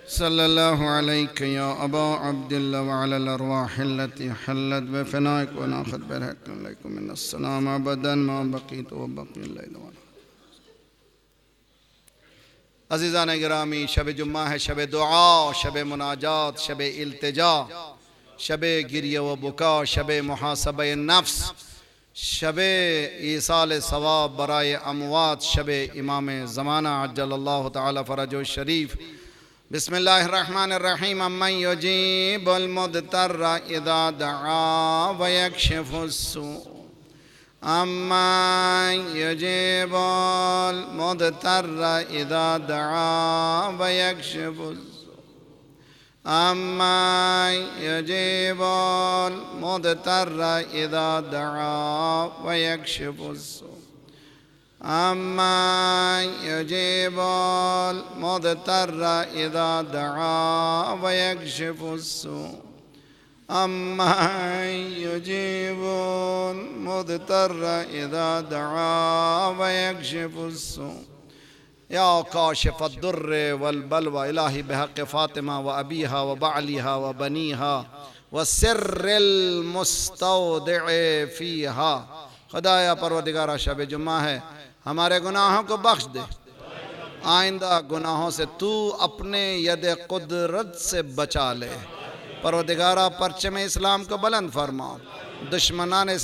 सल्लल्लाहु अलैहि या अबा अब्दुल्लाह व अलल अरवाह अल्लती हल्लत व फनाक व नाखत बरकतुम मिनस सलाम अबदन मा बकीत व बकी लैल। अज़ीज़ान गिरामी, शब जुम्मा है, शब दुआ, शब मुनाजात, शब इल्तिजा, शब गिरिया व बुका, शब मुहासब नफ्स, शब ईसाल सवाब बराए अमवात, शब इमाम ज़माना अज्जलल्लाहु ताला फ़रजहु शरीफ। बिस्मिल्लाहिर्रहमानिर्रहीम। अम्मन युजीबुल मुद्तर्रा इज़ा दआ व यक्शिफुस्सू, अम्मन युजीबुल मुद्तर्रा इज़ा दआ व यक्शिफुस्सू, अम्मन युजीबुल मुद्तर्रा इज़ा दआ व यक्शिफुस्सू, अम्मन युजीबुल मुद्तर्रा इज़ा दआ व यक्शिफुस्सू, अम्मन युजीबुल मुद्तर्रा इज़ा दआ व यक्शिफुस्सू। या काशिफ़द्दुर्र वल बलवा इलाही बिहक़्क़ि फ़ातिमा व अबीहा व बअलिहा व बनीहा व सिर्रिल मुस्तौदिअ फ़ीहा। खुदाया परवरदिगारा, शब जुम्मा है, हमारे गुनाहों को बख्श दे, आइंदा गुनाहों से तू अपने यद कुदरत से बचा ले। परवरदिगारा, परचम इस्लाम को बुलंद फरमा, दुश्मनान